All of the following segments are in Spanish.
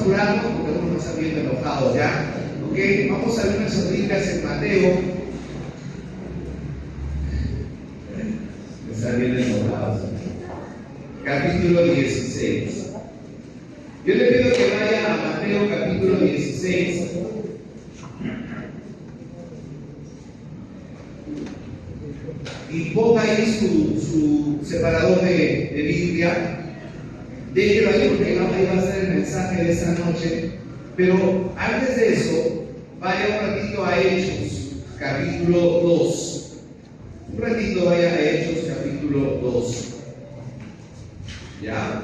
apurarnos porque algunos están viendo enojados ya. ¿Ok? Vamos a ver nuestras Biblias en Mateo. Están bien enojados. Capítulo 16. Yo le pido que vaya a Mateo capítulo 16. Y ponga ahí su separador de Biblia. Déjelo ahí porque ahí va a ser el mensaje de esta noche. Pero antes de eso, vaya un ratito a Hechos, capítulo 2. Un ratito vaya a Hechos, capítulo 2. ¿Ya?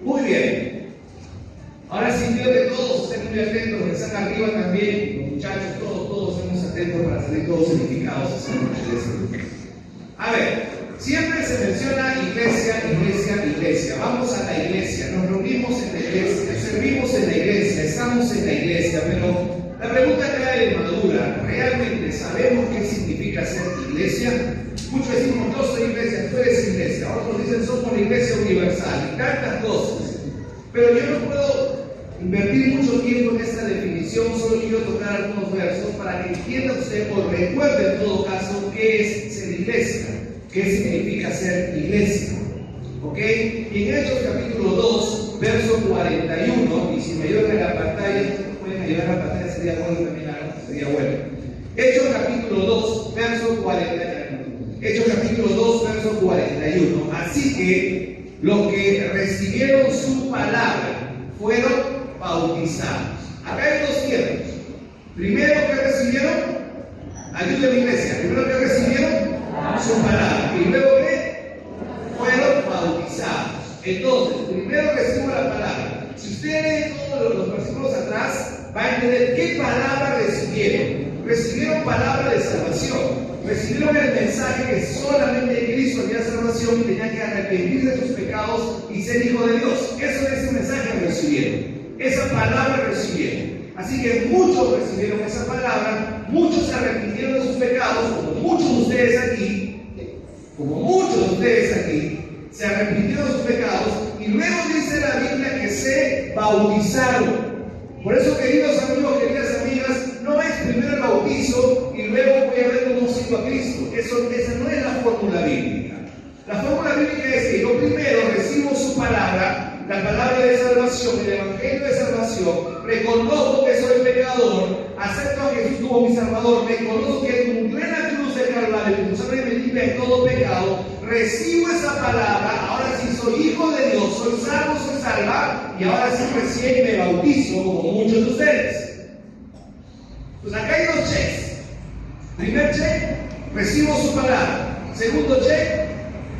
Muy bien. Ahora sí quiero que todos estén muy atentos, que están arriba también, los muchachos, todos estemos atentos para salir todos edificados esta noche. A ver, siempre se menciona iglesia. Vamos a la iglesia, nos reunimos en la iglesia, servimos en la iglesia, estamos en la iglesia, pero la pregunta acá es madura. ¿Realmente sabemos qué significa ser iglesia? Muchos decimos, yo soy iglesia, tú eres iglesia. Otros dicen, somos la iglesia universal, y tantas cosas. Pero yo no puedo invertir mucho tiempo en esta definición, solo quiero tocar algunos versos para que entienda usted o recuerde en todo caso qué es ser iglesia, qué significa ser iglesia. ¿Ok? Y en Hechos capítulo 2, verso 41, y si me ayudan en la pantalla, pueden ayudar a la pantalla, sería bueno también, sería bueno. Hechos capítulo 2, verso 41. Hechos capítulo 2, verso 41. Así que los que recibieron su palabra fueron bautizados. Acá hay dos tiempos. Primero que recibieron, ayuda a la iglesia. Primero que recibieron su palabra. Y luego que fueron bautizados. Entonces, primero recibo la palabra. Si usted lee todos los versículos atrás, va a entender qué palabra recibieron. Recibieron palabra de salvación. Recibieron el mensaje que solamente en Cristo había salvación y tenían que arrepentir de sus pecados y ser hijo de Dios. Eso es el mensaje que recibieron. Esa palabra recibieron. Así que muchos recibieron esa palabra, muchos se arrepintieron de sus pecados, como muchos de ustedes aquí, se arrepintieron de sus pecados y luego dice la Biblia que se bautizaron. Por eso, queridos amigos, queridas amigas, no es primero el bautizo y luego voy a ver cómo sigo a Cristo. Esa no es la fórmula bíblica. La fórmula bíblica es que yo primero recibo su palabra, la palabra de salvación, el evangelio de salvación, reconozco que soy pecador, acepto a Jesús como mi salvador, reconozco que cumplió en la cruz del Calvario, que tu sangre me limpia de todo pecado, recibo esa palabra, ahora sí soy hijo de Dios, soy salvo, soy salva, y ahora sí recién me bautizo como muchos de ustedes. Pues acá hay dos checks. Primer check, recibo su palabra. Segundo check,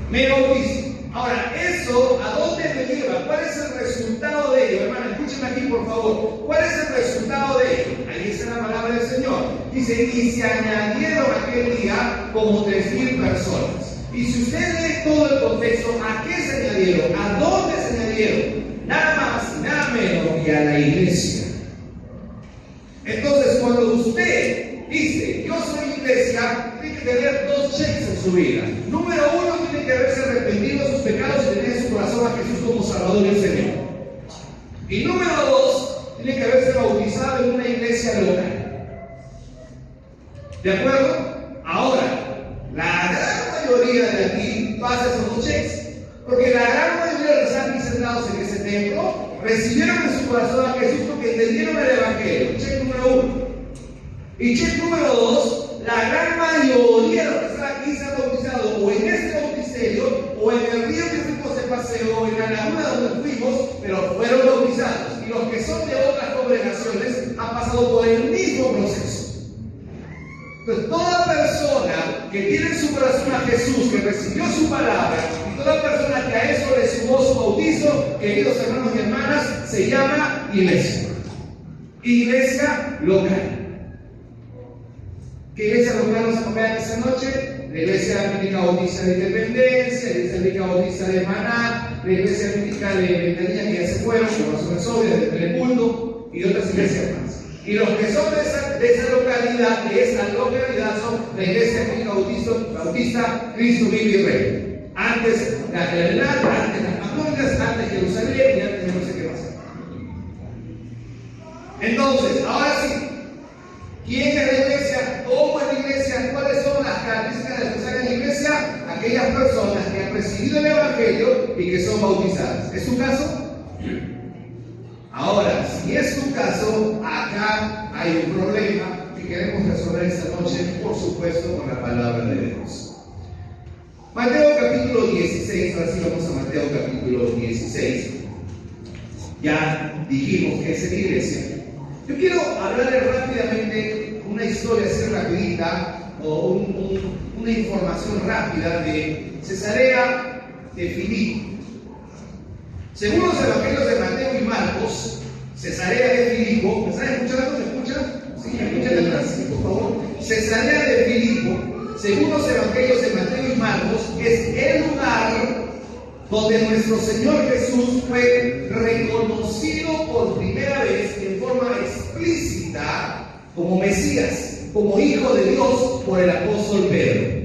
me bautizo. Ahora, ¿eso a dónde me lleva? ¿Cuál es el resultado de ello? Hermano, escúchenme aquí, por favor. ¿Cuál es el resultado de ello? Ahí está la palabra del Señor. Dice, y se añadieron aquel día como 3,000 personas. Y si usted lee todo el contexto, ¿a qué se añadieron? ¿A dónde se añadieron? Nada más y nada menos que a la iglesia. Entonces, cuando usted dice, yo soy iglesia, tiene que tener dos checks en su vida. Número uno, tiene que haberse arrepentido de sus pecados y tener en su corazón a Jesús como Salvador y Señor. Y número dos, tiene que haberse bautizado en una iglesia local. ¿De acuerdo? Ahora, la gran mayoría de aquí pasa esos dos checks. Porque la gran mayoría de los que están aquí sentados en ese templo recibieron en su corazón a Jesús porque entendieron el Evangelio. Check número uno. Y check número dos, la gran mayoría de los que están aquí se han bautizado o en este bautisterio o en el río que fuimos de paseo o en la laguna donde fuimos, pero fueron bautizados. Y los que son de otras congregaciones han pasado por el mismo proceso. Entonces, toda persona que tiene en su corazón a Jesús, que recibió su palabra, y toda persona que a eso le sumó su bautizo, queridos hermanos y hermanas, se llama iglesia. Iglesia local. ¿Qué iglesia local nos acompaña esta noche? La iglesia bíblica bautista de Independencia, la iglesia bíblica bautista de Maná, la iglesia bíblica de Ventanilla que ya se fueron, por razones obvias, de Telemundo y otras iglesias más. Y los que son de esa localidad, son la iglesia bíblica bautista Cristo vive y reina. Antes la Catedral, antes las Amonias, antes Jerusalén y antes de no sé qué más. Entonces, ahora sí, ¿quién es la iglesia? ¿Cómo es la iglesia? ¿Cuáles son las características necesarias de la iglesia? Aquellas personas que han recibido el Evangelio y que son bautizadas. ¿Es su caso? Ahora, si es su caso, acá hay un problema que queremos resolver esta noche, por supuesto, con la palabra de Dios. Mateo capítulo 16, ahora sí vamos a Mateo capítulo 16. Ya dijimos que es en iglesia. Yo quiero hablarles rápidamente una historia así rapidita, o una información rápida de Cesarea de Filipo. Según los evangelios de Mateo y Marcos, Cesarea de Filipo, ¿me están escuchando? ¿Me escuchan? Sí, ¿me escuchan atrás? Sí, por favor. Cesarea de Filipo, según los evangelios de Mateo y Marcos, es el lugar donde nuestro Señor Jesús fue reconocido por primera vez en forma explícita como Mesías, como Hijo de Dios por el apóstol Pedro.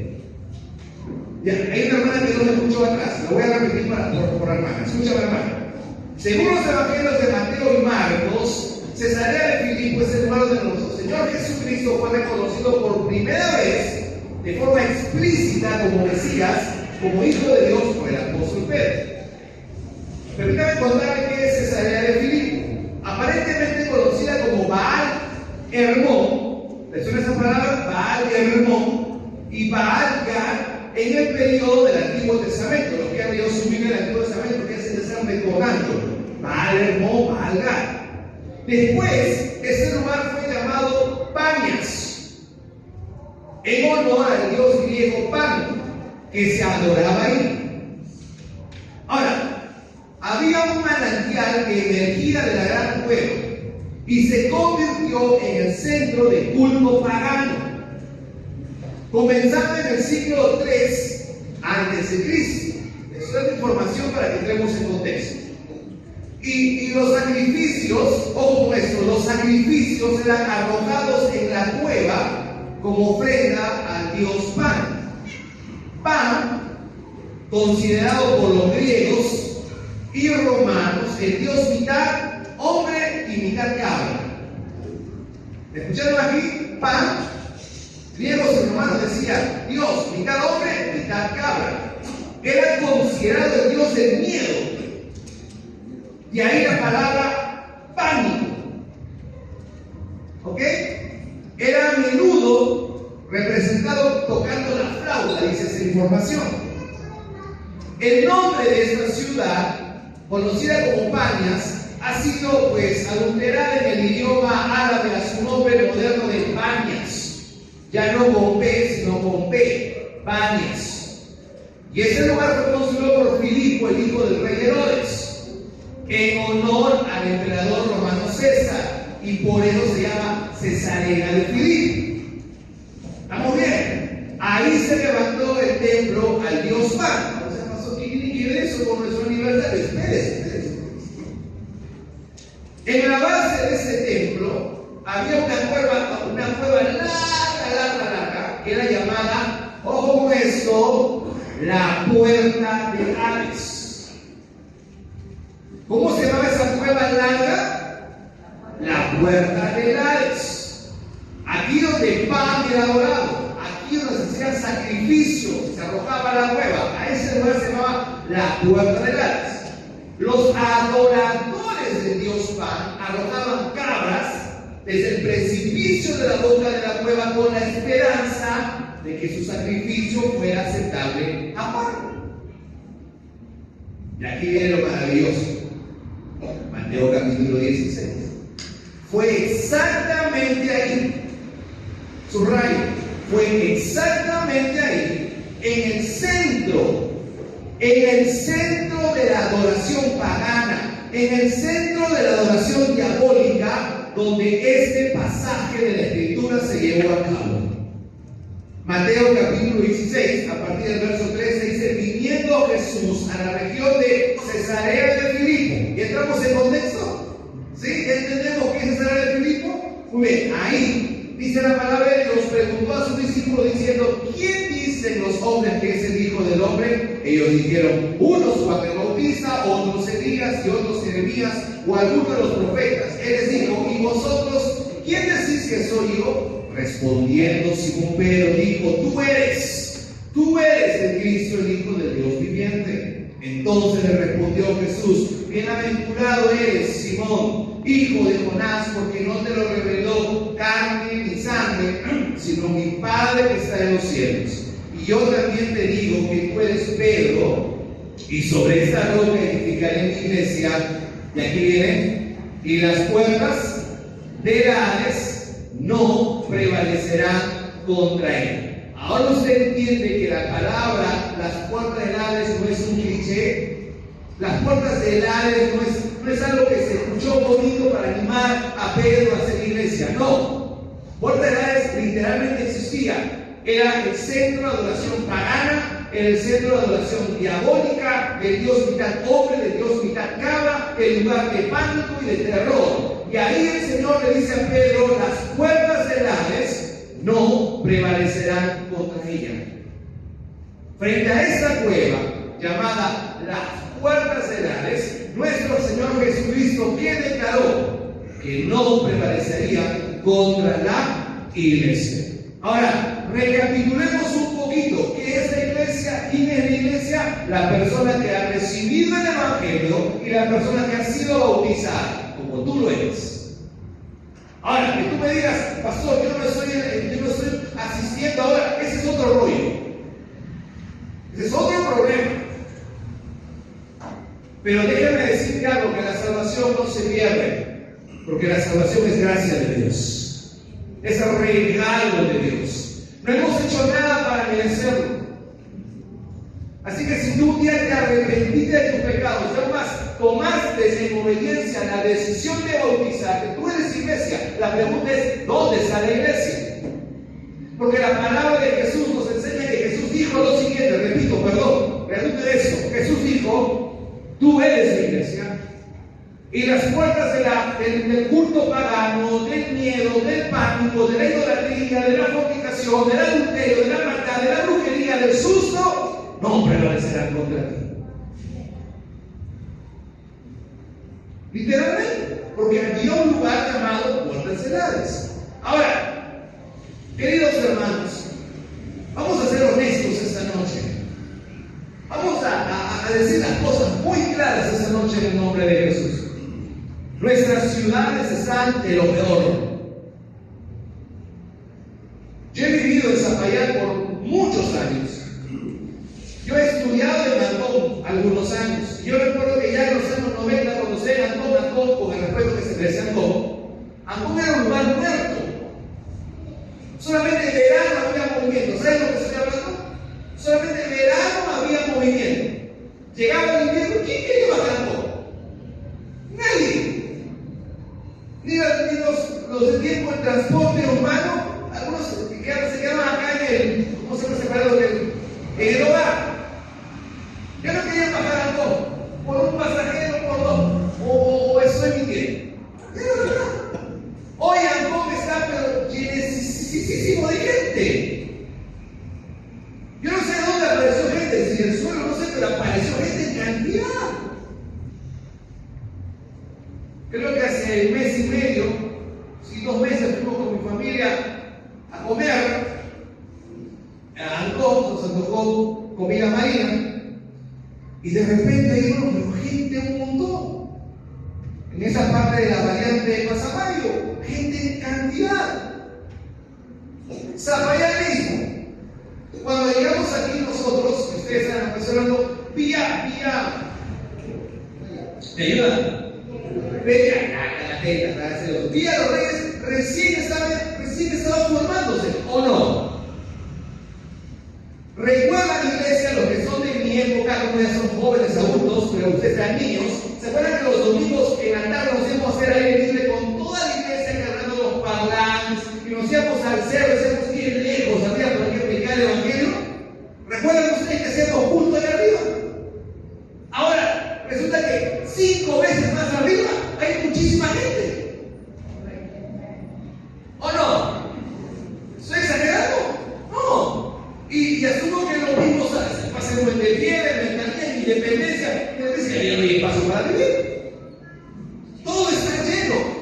Ya, hay una hermana que no me escuchó atrás, lo voy a repetir por hermana. Escúchame, hermana. Según los evangelios de Mateo y Marcos, Cesarea de Filipo es el lugar donde nuestro Señor Jesucristo fue reconocido por primera vez de forma explícita como Mesías, como Hijo de Dios por el apóstol Pedro. Permítame contarle qué es Cesarea de Filipo. Aparentemente conocida como Baal Hermón. ¿Les suena esa palabra? Baal Hermón y Baal Gad en el periodo del Antiguo Testamento. Los que han leído su Biblia del Antiguo Testamento que se están recordando. Baal Hermón, Baal Gad. Después, este lugar fue llamado Panias, en honor al dios griego Pan, que se adoraba ahí. Ahora, había un manantial que emergía de la gran cueva y se convirtió en el centro de culto pagano, comenzando en el siglo III a.C. Eso es información para que entremos en contexto. Y los sacrificios, ojo con esto, los sacrificios eran arrojados en la cueva como ofrenda al dios Pan. Pan, considerado por los griegos y romanos el dios mitad hombre y mitad cabra. ¿Escucharon aquí? Pan, griegos y romanos decían Dios mitad hombre, mitad cabra. Era considerado el dios del miedo. De ahí la palabra pánico. ¿Ok? Era a menudo representado tocando la flauta, dice esa información. El nombre de esta ciudad, conocida como Panias, ha sido pues adulterada en el idioma árabe a su nombre moderno de Panias. Ya no con P, sino con P, Panias. Y ese lugar fue construido por Filipo, el hijo del rey Herodes, en honor al emperador romano César, y por eso se llama Cesarea de Filipo. ¿Estamos bien? Ahí se levantó el templo al dios Pan. O sea, pasó, ¿qué tiene que ver eso con nuestro aniversario? Espérense. En la base de ese templo había una cueva larga, que era llamada, ojo con esto, la puerta de Hades. ¿Cómo se llamaba esa cueva larga? La puerta de Hades. Aquí donde Pan era adorado, aquí donde se hacían sacrificios, se arrojaba a la cueva, a ese lugar se llamaba la puerta de Hades. Los adoradores del dios Pan arrojaban cabras desde el precipicio de la boca de la cueva con la esperanza de que su sacrificio fuera aceptable a Pan. Y aquí viene lo maravilloso. Mateo capítulo 16. Fue exactamente ahí, subrayo, fue exactamente ahí, en el centro de la adoración pagana, en el centro de la adoración diabólica, donde este pasaje de la Escritura se llevó a cabo. Mateo capítulo 16, a partir del verso 13, dice: viniendo Jesús a la región de Cesarea de Filipo. ¿Y entramos en contexto? ¿Sí? ¿Entendemos qué es Cesarea de Filipo? Muy bien, ahí dice la palabra de Dios, preguntó a sus discípulos diciendo: ¿quién dicen los hombres que es el Hijo del Hombre? Ellos dijeron: unos Juan el Bautista, Bautista, otros Elías y otros Jeremías o alguno de los profetas. Él les dijo: ¿y vosotros quién decís que soy yo? Respondiendo Simón Pedro dijo: tú eres el Cristo, el Hijo del Dios viviente. Entonces le respondió Jesús: bienaventurado eres, Simón, hijo de Jonás, porque no te lo reveló carne ni sangre, sino mi Padre que está en los cielos. Y yo también te digo que tú eres Pedro, y sobre esta roca edificaré mi iglesia. Y aquí viene: y las puertas del Hades no prevalecerán contra él. Ahora usted entiende que la palabra las puertas del Hades no es un cliché. Las puertas del Hades no es algo que se escuchó bonito para animar a Pedro a hacer iglesia. No. Puertas del Hades literalmente existía. Era el centro de adoración pagana, era el centro de adoración diabólica, del Dios mitad hombre, del Dios mitad cabra, el lugar de pánico y de terror. Y ahí el Señor le dice a Pedro: las puertas del Hades no prevalecerán contra ella. Frente a esta cueva llamada las puertas del Hades, nuestro Señor Jesucristo, ¿qué declaró? Que no prevalecería contra la iglesia. Ahora, recapitulemos un poquito. ¿Qué es la iglesia? ¿Quién es la iglesia? La persona que ha recibido el Evangelio y la persona que ha sido bautizada, como tú lo eres. Ahora, que tú me digas: pastor, yo no estoy asistiendo ahora, ese es otro rollo. Ese es otro problema. Pero déjame decirte algo: que la salvación no se pierde, porque la salvación es gracia de Dios. Es el regalo de Dios. No hemos hecho nada para merecerlo. Así que si tú un día te arrepentiste de tus pecados, además tomaste en obediencia la decisión de bautizarte, tú eres iglesia. La pregunta es: ¿dónde está la iglesia? Porque la palabra de Jesús nos enseña que Jesús dijo lo siguiente, repite eso. Jesús dijo: tú eres la iglesia. Y las puertas del culto pagano, del miedo, del pánico, de la idolatría, de la fornicación, del adulterio, de la maldad, de la brujería, del susto, no prevalecerán contra ti. Literalmente, porque había un lugar llamado puertas del Hades. Ahora, queridos hermanos, vamos a ser honestos esta noche. Vamos a decir las cosas muy claras esta noche en el nombre de Jesús. Nuestras ciudades están de lo peor. Yo he vivido en Zapallar por muchos años. Yo he estudiado en Antón algunos años. Yo recuerdo que ya en los años 90, cuando se en Antón, con el respeto que se merece Antón era un lugar muerto. Solamente en verano había movimiento. ¿Saben lo que estoy hablando? Solamente en verano había movimiento. Llegaba el invierno, ¿quién quería bajar Antón? Nadie. Ni los de tiempo en transporte urbano, algunos se quedaban acá en el hogar. Ya no querían bajar a Antón, por un pasajero, por dos, o estoy mintiendo. Hoy Antón está pero llenísimo de gente. Yo no sé de dónde apareció gente, si en el suelo no sé, pero apareció gente en cantidad. Creo que hace mes y medio, si 2 meses, fuimos con mi familia a comer a Antón, nos antojó comida marina, y de repente hay gente un montón. En esa parte de la variante de Pasamayo, gente en cantidad. Zapallar mismo. Cuando llegamos aquí nosotros, ustedes están hablando, vía, ¿me ayudan? Villa Los Reyes recién estaba formándose, ¿o no? Recuerdan, iglesia, los que son de mi época, como ya son jóvenes adultos, pero ustedes están niños, ¿se acuerdan que los domingos en la tarde nos íbamos a hacer aire libre con toda la iglesia cargando los parlantes y nos íbamos al cerro, decíamos bien lejos, arriba para que predicar el evangelio? ¿Recuerdan ustedes que hacíamos culto allá arriba? Ahora, resulta que 5 veces más arriba hay muchísima gente. ¿O no? ¿Estoy exagerando? No. Y asumo que lo mismo pasa en Montevideo, en Mentalidad, en Independencia.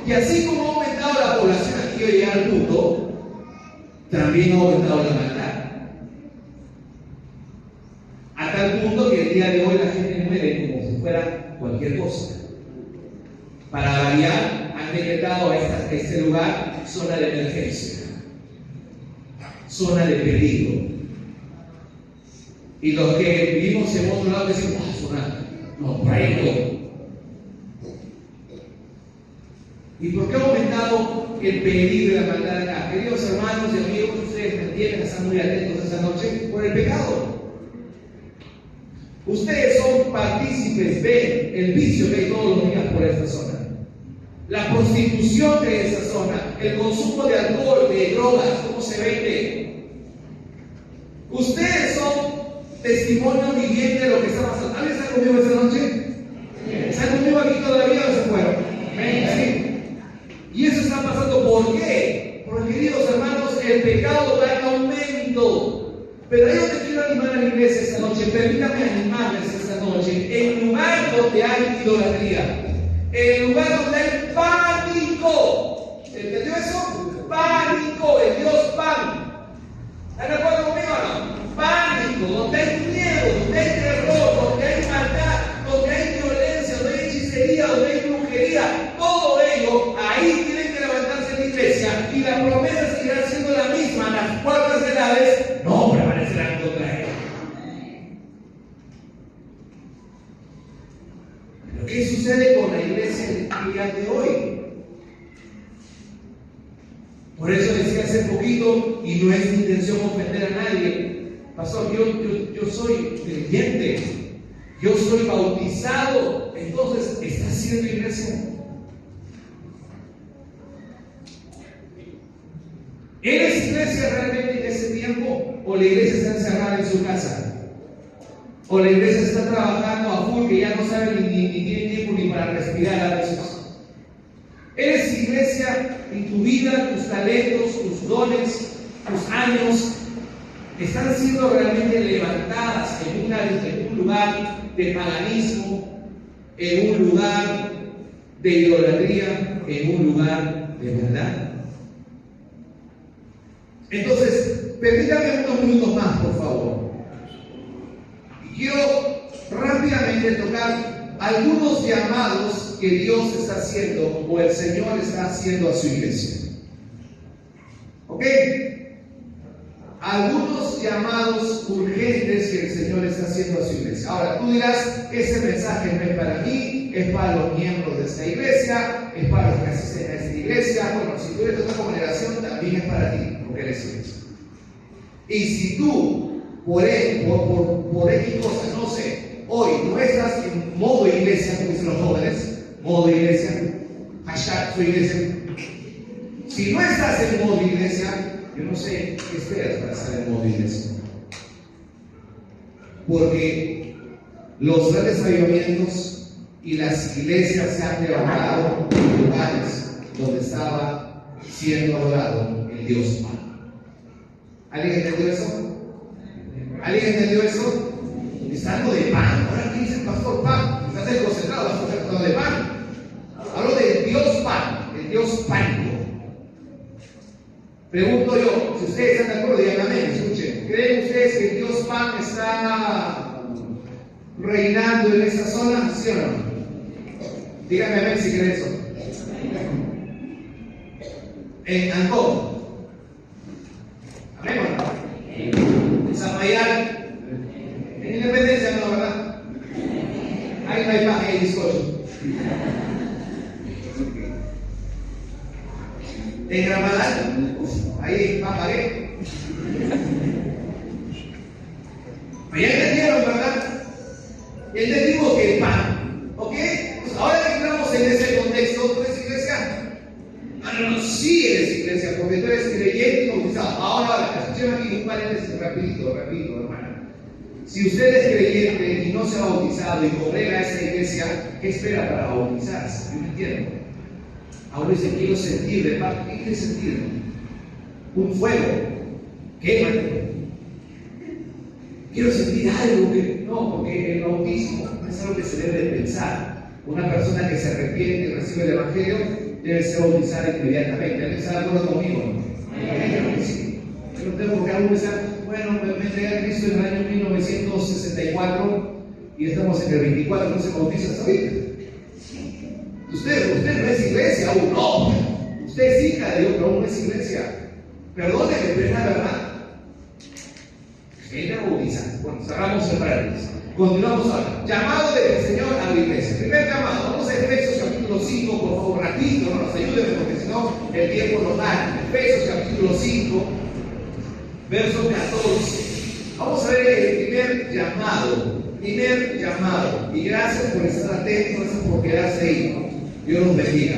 Y así como ha aumentado la población aquí hoy llega al mundo, también ha aumentado la maldad. A tal punto que el día de hoy la gente muere como si fuera cualquier cosa. Para variar, han decretado a este lugar zona de emergencia, zona de peligro. Y los que vivimos en otro lado decimos, zona, no, por ahí no. ¿Y por qué ha aumentado el peligro de la maldad acá? Queridos hermanos y amigos, ustedes me entienden, están muy atentos esta noche, por el pecado. Ustedes son partícipes de el vicio que hay todos los días por esta zona. La prostitución de esa zona, el consumo de alcohol, de drogas, cómo se vende. Ustedes son testimonio viviente de lo que está pasando. ¿Alguien está conmigo esta noche? ¿Están conmigo aquí todavía o se fueron? ¿Sí? Y eso está pasando, ¿por qué? Porque, queridos hermanos, el pecado va en aumento. Pero yo te quiero animar a la iglesia esta noche, permítame animarles esta noche, en lugar donde hay idolatría, en lugar donde hay pánico. ¿Entendió eso? Pánico, el Dios pan. ¿Están de acuerdo conmigo o no? Pánico, donde hay miedo, donde hay terror, donde hay maldad, donde hay violencia, donde hay hechicería, donde hay brujería, todo ello, ahí tienen que levantarse en la iglesia y la promesa seguirá siendo la misma. Las puertas del Hades no prevalecerán contra él. Pero ¿qué sucede con la iglesia del día de hoy? Por eso decía hace poquito, y no es mi intención ofender a nadie, pastor, yo soy creyente, yo soy bautizado, entonces, ¿está haciendo iglesia? ¿Eres iglesia realmente en ese tiempo? ¿O la iglesia está encerrada en su casa? ¿O la iglesia está trabajando a full que ya no sabe ni tiene tiempo ni para respirar a veces? ¿Eres iglesia en tu vida, tus talentos, tus dones, tus años están siendo realmente levantadas en un lugar de paganismo, en un lugar de idolatría, en un lugar de verdad? Entonces, permítame unos minutos más, por favor. Y quiero rápidamente tocar algunos llamados que Dios está haciendo o el Señor está haciendo a su iglesia. ¿Ok? Algunos llamados urgentes que el Señor está haciendo a su iglesia. Ahora, tú dirás, ese mensaje no es para mí, es para los miembros de esta iglesia, es para los que asisten a esta iglesia. Bueno, si tú eres de otra congregación, también es para ti, porque eres iglesia. Y si tú, por X cosas, no sé, hoy no estás en modo iglesia, como dicen los jóvenes, modo iglesia, hashtag soy iglesia. Si no estás en modo iglesia, yo no sé qué esperas para estar en modo iglesia. Porque los grandes avivamientos y las iglesias se han levantado en lugares donde estaba siendo adorado el Dios Padre. ¿Alguien entendió eso? ¿Alguien entendió eso? Está algo de pan. Ahora, ¿qué dice el pastor pan? Estás desconcentrado, vas a estar hablando de pan. Hablo del Dios pan, el Dios pánico. Pregunto yo, si ustedes están de acuerdo, díganme amén, escuchen. ¿Creen ustedes que el Dios pan está reinando en esa zona? ¿Sí o no? Díganme amén si creen eso. En Ancón. Amén o no. En Zapayal. En Independencia no, ¿verdad? Ahí no hay paja y bizcocho. En Ramadán, ahí pajaré. Pero ya entendieron, ¿verdad? Ya entendimos que el pan, ¿ok? Pues ahora que entramos en ese contexto, ¿tú eres iglesia? No, sí eres iglesia, porque tú eres creyente y bautizado. Ahora, escuchen aquí un paréntesis rapidito, hermana. Si usted es creyente y no se ha bautizado y congrega a esa iglesia, ¿qué espera para bautizarse? Yo no entiendo. Ahora dice, quiero sentir de parte. ¿Qué quiere sentir? Un fuego. Quémate. Quiero sentir algo que. No, porque el bautismo es algo que se debe de pensar. Una persona que se arrepiente y recibe el Evangelio, debe ser bautizada inmediatamente. ¿Alguien está de acuerdo conmigo? Sí. Yo no tengo por qué aún pensar, bueno, me entregué a Cristo en el año 1964 y estamos en el 24, no se bautiza hasta ahorita. Usted no es iglesia aún, no. Usted es hija de Dios, pero aún no es iglesia. Perdóneme, pero es la verdad. Usted era bautizada. Bueno, cerramos el paréntesis. Continuamos ahora. Llamado del Señor a la iglesia. Primer llamado. Vamos a Efesios capítulo 5, por favor, ratito, no nos ayúdenme porque si no el tiempo nos da. Efesios capítulo 5, verso 14. Vamos a ver el primer llamado. Primer llamado. Y gracias por estar atentos, gracias por quedarse ahí. Dios los bendiga.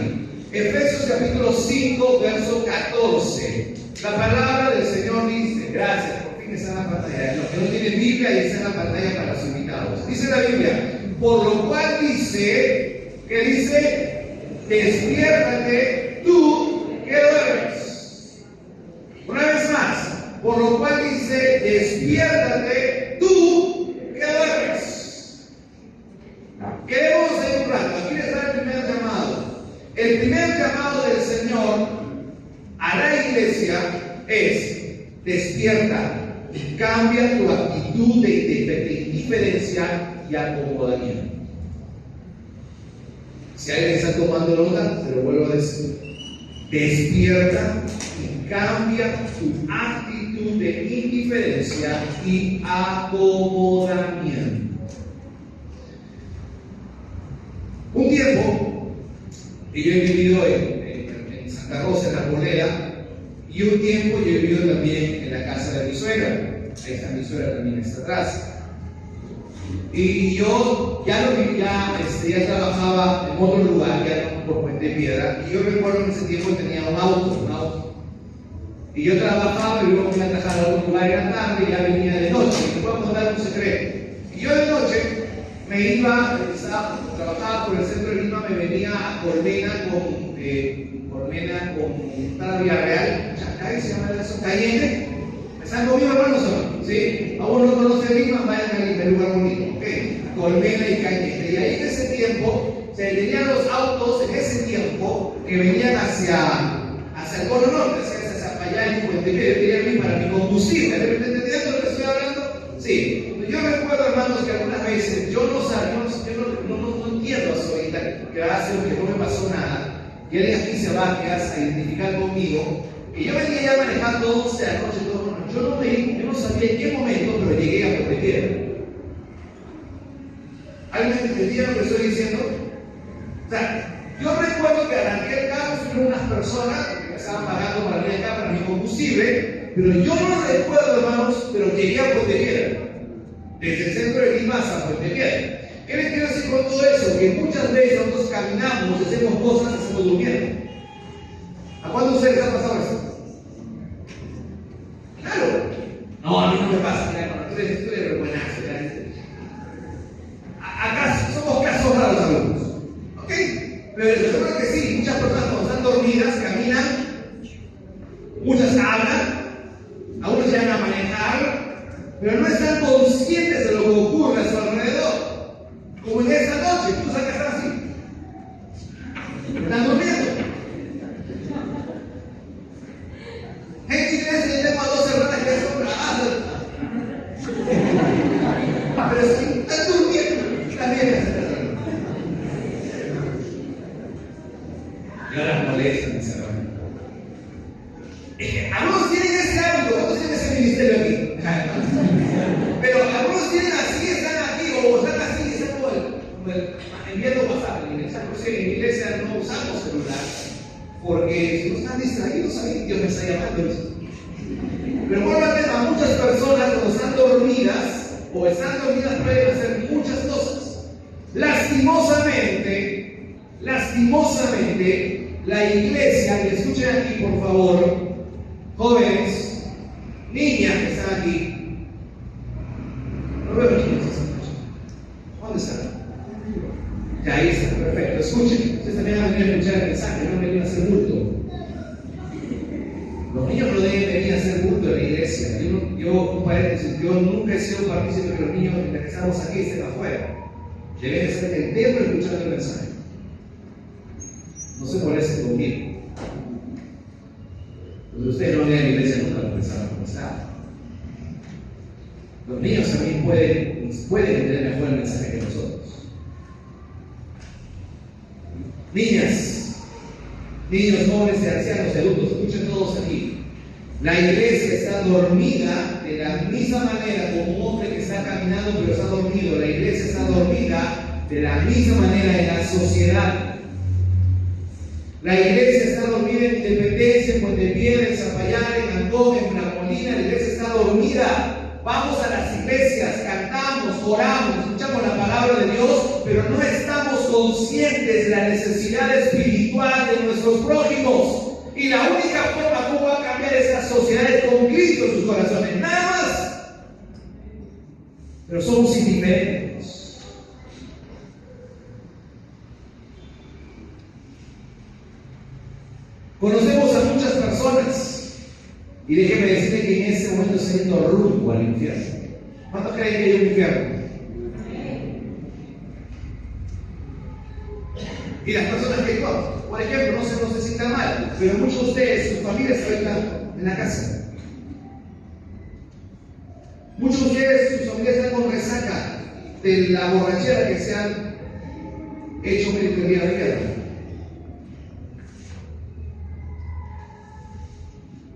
Efesios capítulo 5, verso 14. La palabra del Señor dice, gracias, por fin está en la pantalla. Los que no tienen Biblia, ahí está en la pantalla para los invitados. Dice la Biblia, por lo cual dice, ¿qué dice? Despiértate tú que duermes. Una vez más, por lo cual dice, despiértate tú que duermes. Queremos hacer un rato. Aquí está el primer llamado. El primer llamado del Señor a la iglesia es: despierta y cambia tu actitud de indiferencia y acomodamiento. Si alguien está tomando nota, se lo vuelvo a decir. Despierta y cambia tu actitud de indiferencia y acomodamiento. Un tiempo, y yo he vivido en Santa Rosa, en la Polera, y un tiempo yo he vivido también en la casa de mi suegra. Ahí está mi suegra, también está atrás. Y yo ya trabajaba en otro lugar, ya por Puente Piedra, y yo recuerdo que en ese tiempo tenía un auto. Y yo trabajaba y luego me iba a trabajar a otro lugar en la tarde y ya venía de noche. Y te puedo contar un secreto. Y yo de noche me iba, trabajaba por el centro de Lima, me venía a Colmena para Villarreal, Chacay se llama eso, Cayenne. ¿Están conmigo, hermanos? ¿Sí? Aún no conocen Lima, vayan a Lima, el lugar bonito, ¿ok? Colmena y Cayenne. Y ahí en ese tiempo se tenían los autos, en ese tiempo, que venían hacia el Polo Norte, hacia allá en Puente Piedra, querían ir para mi combustible. ¿Entienden lo que estoy hablando? Sí. Yo recuerdo, hermanos, que algunas veces yo no entiendo hasta ahorita que hace que no me pasó nada. Y alguien aquí se va a quedar a identificar conmigo. Y yo venía ya manejando 11 de la noche, yo no sabía en qué momento, pero llegué a Puente Piedra. ¿Alguien entendía lo que estoy diciendo? O sea, yo recuerdo que arranqué el carro, fueron unas personas que me estaban pagando para venir acá para mi combustible, pero yo no recuerdo, hermanos, pero llegué a Puente Piedra. Desde el centro de Lima hasta Puente Piedra. ¿Qué les quiero decir con todo eso? Que muchas veces nosotros caminamos, hacemos cosas, estamos durmiendo. ¿A cuántos de ustedes ha pasado eso? Claro. No, a mí no me pasa. Tú eres buenazo. Acá somos casos raros algunos. ¿Ok? Pero yo creo que sí, muchas personas cuando están dormidas caminan, muchas hablan, algunos llegan a manejar, pero no están conscientes de lo que ocurre a su alrededor. Como en esta noche, tú sabes que están así. Están durmiendo. Gente iglesia, yo tengo a 2 hermanas que son bravas. Pero si están durmiendo, también están. Yo las molesto, mis hermanos. Algunos tienen ese hábito, ¿cuántos tienen ese ministerio aquí? Pero algunos tienen así, están aquí, o están así, están como enviando WhatsApp en la iglesia. Por eso en la iglesia no usamos celular, porque si no están distraídos ahí, Dios me está llamando. Pero vuelvo al tema, muchas personas cuando están dormidas pueden hacer muchas cosas. Lastimosamente, la iglesia, y escuchen aquí por favor, jóvenes, niñas que están aquí, no veo niños esta noche. ¿Dónde están? Ya ahí están, perfecto. Escuchen, ustedes también van a venir a escuchar el mensaje, no venir a hacer bulto. Los niños no deben venir a hacer bulto en la iglesia. Yo nunca he sido partícipe de que los niños que estamos aquí estén afuera. Deben estar en el templo escuchando el mensaje. No se moleste conmigo. Porque ustedes no ven a la iglesia nunca lo pensaron como está. Los niños también pueden entender mejor el mensaje que nosotros. Niñas, niños, jóvenes, ancianos, adultos, escuchen todos aquí. La iglesia está dormida de la misma manera como un hombre que está caminando pero está dormido. La iglesia está dormida de la misma manera en la sociedad. La iglesia está dormida en Independencia, en Montepiedra, en Zapallar, en Antón, en La Molina. La iglesia está dormida. Vamos a las iglesias, cantamos, oramos, escuchamos la palabra de Dios, pero no estamos conscientes de la necesidad espiritual de nuestros prójimos. Y la única forma como va a cambiar esta sociedad es con Cristo en sus corazones, nada más. Pero somos indiferentes. Conocemos a muchas personas. Y déjeme decirle que en este momento está yendo rumbo al infierno. ¿Cuántos creen que hay un infierno? Y las personas que, por ejemplo, no se sientan mal, pero muchos de ustedes, sus familias están en la casa. Muchos de ustedes, sus familias están con resaca de la borrachera que se han hecho el día de ayer.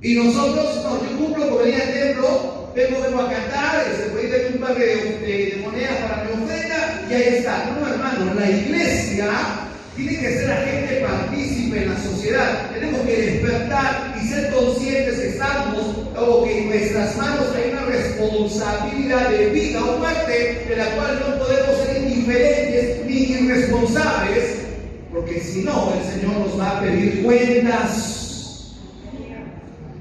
Y nosotros, no, yo cumplo por venir al templo, vengo a cantar, voy a tener un par de monedas para mi ofrenda, y ahí está. No, hermano, la iglesia tiene que ser agente partícipe en la sociedad. Tenemos que despertar y ser conscientes que estamos, o que en nuestras manos hay una responsabilidad de vida o muerte, de la cual no podemos ser indiferentes ni irresponsables, porque si no, el Señor nos va a pedir cuentas.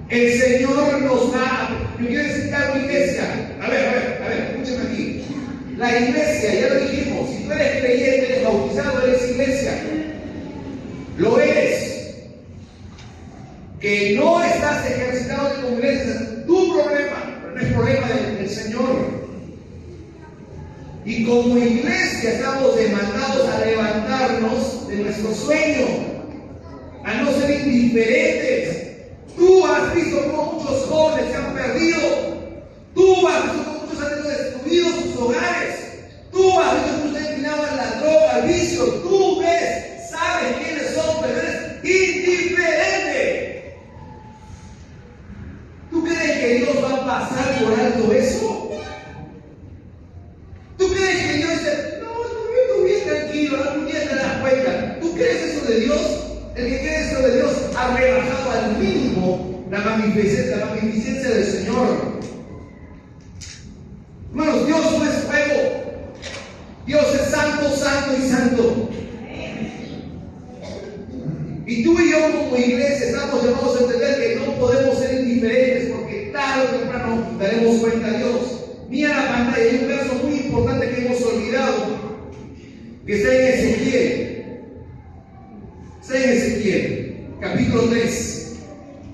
El Señor nos va. Yo quiero decir a una iglesia. A ver, escúchame aquí. La iglesia, ya lo dijimos, si tú eres creyente, eres bautizado, eres iglesia. Lo eres. Que no estás ejercitado como iglesia, es tu problema, pero no es problema del Señor. Y como iglesia estamos demandados a levantarnos de nuestro sueño, a no ser indiferentes. Tú has visto cómo muchos jóvenes se han perdido. Tú has visto cómo muchos han destruido sus hogares. Tú has visto cómo se han inclinado a la droga, al vicio. Tú ves, sabes quiénes son, pero eres indiferente. ¿Tú crees que Dios va a pasar por alto eso? ¿Tú crees que Dios dice, no, estoy bien tranquilo, algún día te das cuenta? ¿Tú crees eso de Dios? El que cree eso de Dios ha rebajado al mínimo la magnificencia del Señor. Hermanos, Dios no es fuego. Dios es santo, santo y santo. Y tú y yo como iglesia estamos llamados a entender que no podemos ser indiferentes, porque tarde o temprano daremos cuenta a Dios. Mira la pantalla, hay un verso muy importante que hemos olvidado, que está en Ezequiel. Está en Ezequiel, capítulo 3,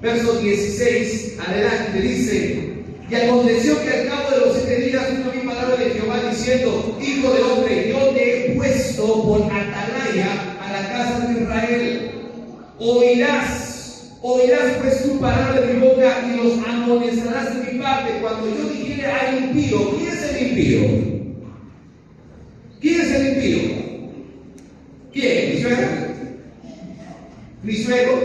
verso 16, adelante, dice: y aconteció que al cabo de los 7 días vino mi palabra de Jehová diciendo: hijo de hombre, yo te he puesto por atalaya a la casa de Israel. Oirás pues tu palabra de mi boca y los amonestarás de mi parte cuando yo dijere al impío. ¿Quién es el impío? ¿Quién es el impío? ¿Quién? ¿Mi suegra? ¿Mi suegro?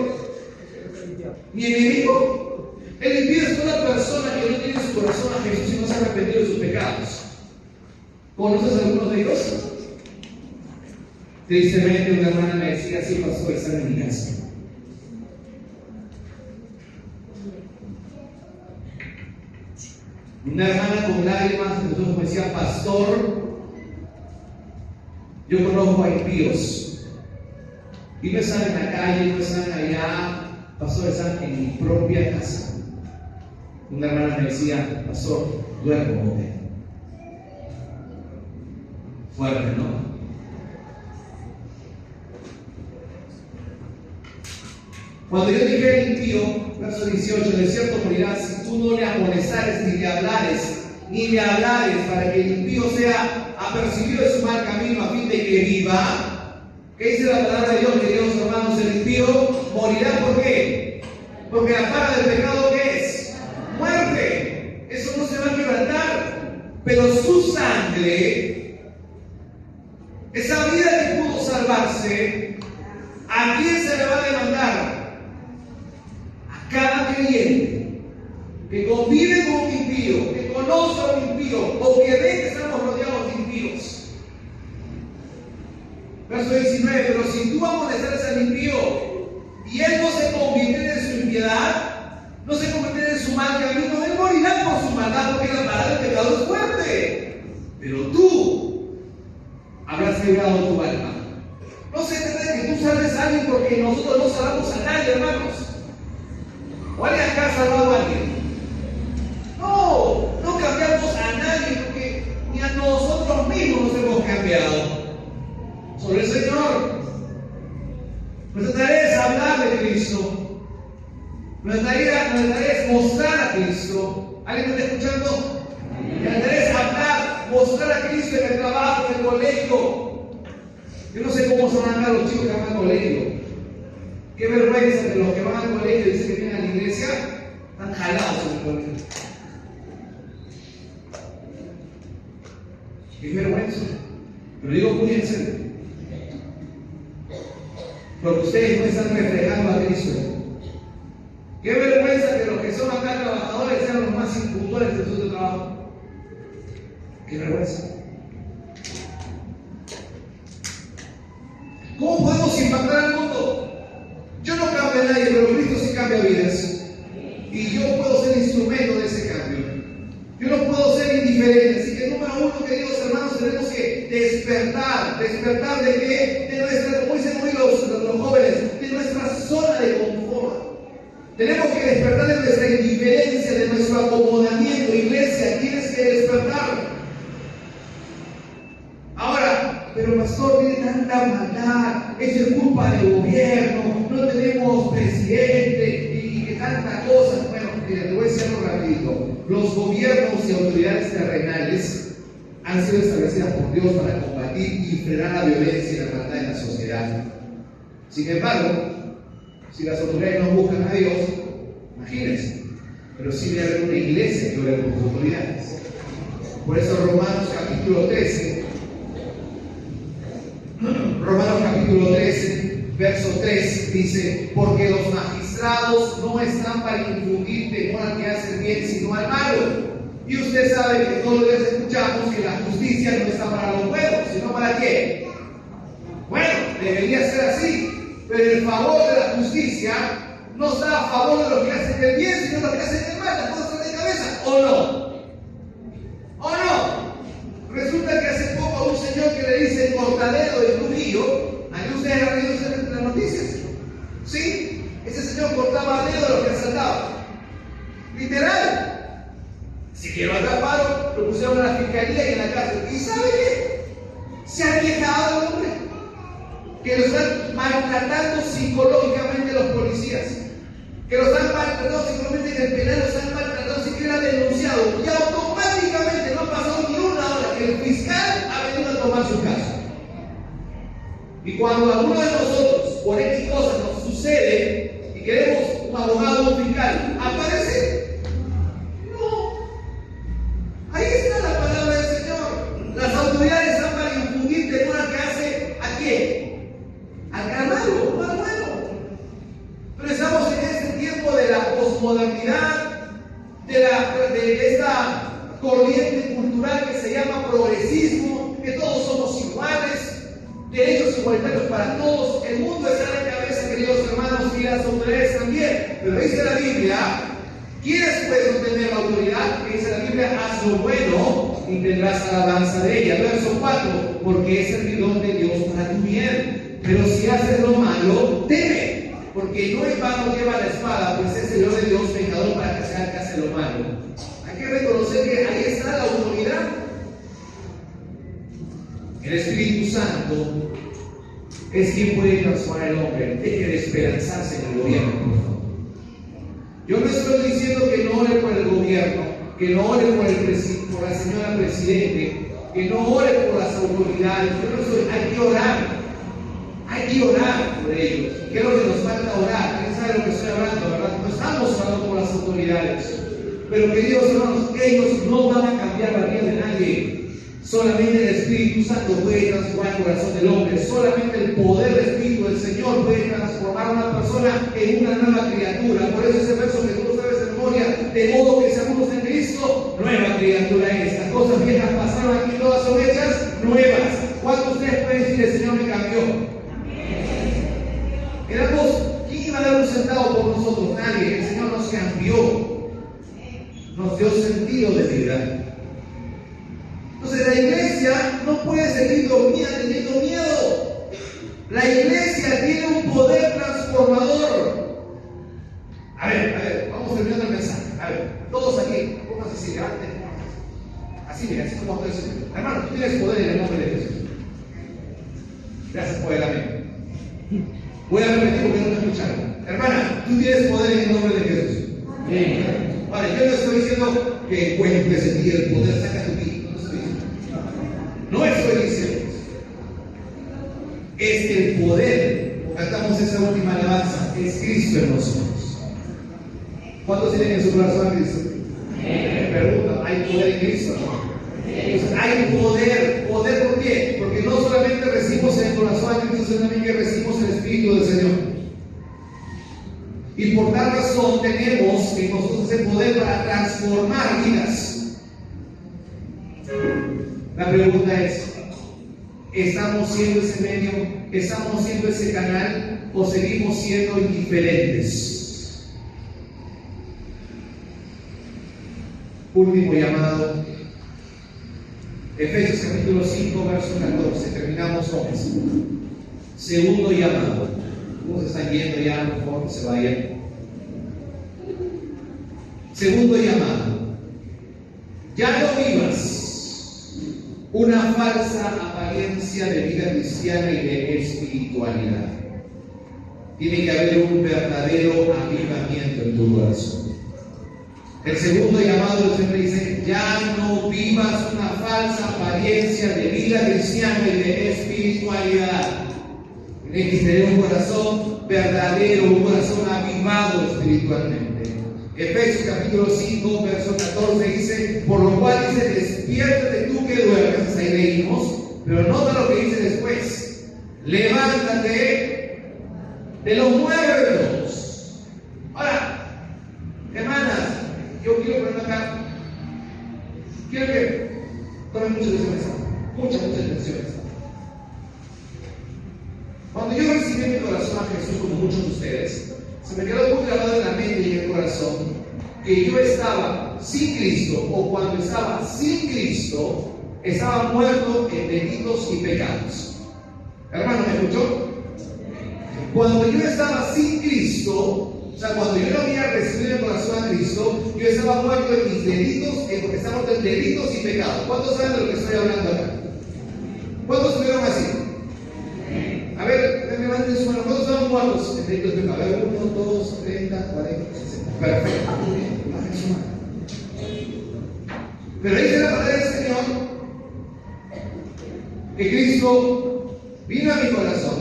¿Mi enemigo? El impío es una persona que no tiene en su corazón a Jesús y no se ha arrepentido de sus pecados. ¿Conoces algunos de ellos? Tristemente una hermana me decía: sí, pastor, están en mi casa. Una hermana con lágrimas en los ojos me decía: pastor, yo conozco a impíos. Y no están en la calle, no están allá, pastor, están en mi propia casa. Una hermana me decía: pastor, duermo con él. Fuerte, ¿no? Cuando yo dije al impío, verso 18: de cierto morirás si tú no le amonestares ni le hablares para que el impío sea apercibido de su mal camino a fin de que viva. ¿Qué dice la palabra de Dios, queridos hermanos? El morirá. ¿Por qué? Porque la paga del pecado, ¿qué es? Muerte. Eso no se va a quebrantar. Pero su sangre, esa vida que pudo salvarse, ¿a quién se le va a demandar? A cada creyente que convive con un impío, que conoce a un impío, o que ve que estamos rodeados de impíos. Verso 19, pero si tú amonestas al impío y él no se convierte en su impiedad, no se convierte en su mal camino, él morirá por su maldad, porque la paga del pecado es fuerte. Pero tú habrás librado tu alma. No se trata de que tú salves a alguien, porque nosotros no salvamos a nadie, hermanos. ¿O alguien acá ha salvado a alguien? No cambiamos a nadie, porque ni a nosotros mismos nos hemos cambiado. Solo el Señor. Nuestra tarea es hablar de Cristo. Nuestra tarea es mostrar a Cristo. ¿Alguien me está escuchando? Nuestra tarea es hablar, mostrar a Cristo en el trabajo, en el colegio. Yo no sé cómo son acá los chicos que van al colegio. Qué vergüenza que los que van al colegio y dicen que vienen a la iglesia están jalados en el colegio. Qué vergüenza. Pero digo, cuídense. Porque ustedes no están reflejando a Cristo. Qué vergüenza que los que son acá trabajadores sean los más impuntuales de su trabajo. Qué vergüenza. ¿Cómo podemos impactar al mundo? Yo no cambio a nadie, pero Cristo sí cambia vidas. Y yo puedo ser instrumento de ese cambio. Yo no puedo ser indiferente. Así que número uno, queridos hermanos, tenemos que despertar. ¿Despertar de qué? De nuestra, como dicen hoy los jóvenes, de nuestra zona de confort. Tenemos que despertar de nuestra indiferencia, de nuestro acomodamiento. Iglesia, tienes que despertar. Ahora, pero pastor, tiene tanta maldad, eso es culpa del gobierno, no tenemos presidente y que tantas cosas. Bueno, mira, te voy a decir algo rapidito. Los gobiernos y autoridades terrenales han sido establecidas por Dios para combatir y frenar la violencia y la maldad en la sociedad. Sin embargo, si las autoridades no buscan a Dios, imagínense, pero sí debe haber una iglesia que ore por sus autoridades. Por eso Romanos capítulo 13, verso 3 dice: porque los magistrados no están para infundir temor al que hace el bien, sino al malo. Y usted sabe que todos los días escuchamos que la justicia no está para los buenos, sino para ¿qué? Bueno, debería ser así, pero el favor de la justicia no está a favor de los que hacen el bien, sino de los que hacen el mal. ¿Las cosas están de cabeza? ¿O no? ¿O no? Resulta que hace poco a un señor que le dice cortadero de Trujillo, ¿aquí ustedes han leído las noticias? ¿Sí? Ese señor cortaba dedo de los que asaltaban. Literal. Si quiero atraparlo, lo pusieron en la fiscalía y en la cárcel. ¿Y sabe qué? Se ha quejado el hombre. Que lo están maltratando psicológicamente los policías. Que lo están maltratando psicológicamente en el penal, lo están maltratando sin que era denunciado. Y automáticamente no ha pasado ni una hora que el fiscal ha venido a tomar su caso. Y cuando a alguno de nosotros, por X cosas nos sucede y queremos un abogado o un fiscal, ¿aparece? Ahí está la palabra del Señor. Las autoridades están para infundir temor al que hace ¿a quién? Al carnal, no al bueno. Pero estamos en este tiempo de la posmodernidad, de esta corriente cultural que se llama progresismo, que todos somos iguales, derechos igualitarios para todos. El mundo está en la cabeza, queridos hermanos, y las autoridades también. Pero dice la Biblia: ¿quieres pues obtener la autoridad? Que dice la Biblia: haz lo bueno y tendrás alabanza de ella. Verso 4: porque es el don de Dios para tu bien. Pero si haces lo malo, teme, porque no en vano lleva la espada, pues es el Dios de Dios pecador para que sea el que hace lo malo. Hay que reconocer que ahí está la autoridad. El Espíritu Santo es quien puede transformar al hombre. Deje de esperanzarse en el gobierno, por favor. Yo no estoy diciendo que no ore por el gobierno, que no ore por la señora presidente, que no ore por las autoridades. Hay que orar por ellos. ¿Qué es lo que nos falta orar? sabe lo que estoy hablando, ¿verdad? No estamos hablando con las autoridades. Pero queridos hermanos, ellos no van a cambiar la vida de nadie. Solamente el Espíritu Santo puede transformar el corazón del hombre. Solamente el poder del Espíritu del Señor puede transformar a una persona en una nueva criatura. Por eso ese verso que tú sabes de memoria, de modo que seamos en Cristo, nueva criatura es. Las cosas viejas pasaron, aquí todas son hechas nuevas. ¿Cuántos de ustedes pueden decir el Señor me cambió? ¿Quién iba a dar un centavo por nosotros? Nadie. El Señor nos cambió. Nos dio sentido de vida. Entonces la iglesia no puede seguir dormida teniendo miedo. La iglesia tiene un poder transformador. A ver, vamos terminando el mensaje. A ver, todos aquí, pónganse así, levanten. Así, mira, así como ustedes. Hermano, tú tienes poder en el nombre de Jesús. Gracias por el amén. Voy a repetir porque no me escucharon. Hermana, tú tienes poder en el nombre de Jesús. Vale, yo no estoy diciendo que encuentres en ti el poder, saca tu vida. No estoy diciendo eso. Es que el poder, cantamos esa última alabanza, es Cristo en nosotros. ¿Cuántos tienen en su corazón a Cristo? Me preguntan, ¿hay poder en Cristo? Entonces, hay poder. ¿Poder por qué? Porque no solamente recibimos en el corazón a Cristo, sino también que recibimos el Espíritu del Señor. Y por tal razón tenemos en nosotros ese poder para transformar vidas. La pregunta es, ¿estamos siendo ese medio? ¿Estamos siendo ese canal? ¿O seguimos siendo indiferentes? Último llamado. Efesios capítulo 5, verso 14. Terminamos con eso. Segundo llamado. ¿Cómo se están yendo ya? Por favor, que se vayan. Segundo llamado. Ya no vivas una falsa apariencia de vida cristiana y de espiritualidad. Tiene que haber un verdadero avivamiento en tu corazón. El segundo llamado del Señor dice: ya no vivas una falsa apariencia de vida cristiana y de espiritualidad. Tiene que tener un corazón verdadero, un corazón avivado espiritualmente. Efesios capítulo 5, verso 14 dice: por lo cual dice, despiértate tú que duermes. Ahí leímos, pero nota lo que dice después: levántate de los muertos. Ahora, hermanas, yo quiero poner acá, quiero que tomen mucha atención, mucha atención. Cuando yo recibí en mi corazón a Jesús, como muchos de ustedes, se me quedó muy grabado en la mente y en el corazón que yo estaba sin Cristo, o cuando estaba sin Cristo, estaba muerto en delitos y pecados. Hermano, ¿me escuchó? Cuando yo estaba sin Cristo, o sea, cuando yo no había recibido en el corazón a Cristo, yo estaba muerto en mis delitos, estaba muerto en delitos y pecados. ¿Cuántos saben de lo que estoy hablando acá? ¿Cuántos estuvieron así? A ver, levanten su mano. ¿Cuántos estaban muertos en delitos y pecados? A ver, 1, 2, 30, 40, 60. Perfecto, muy bien, levanten su mano. Pero dice la palabra del Señor que Cristo vino a mi corazón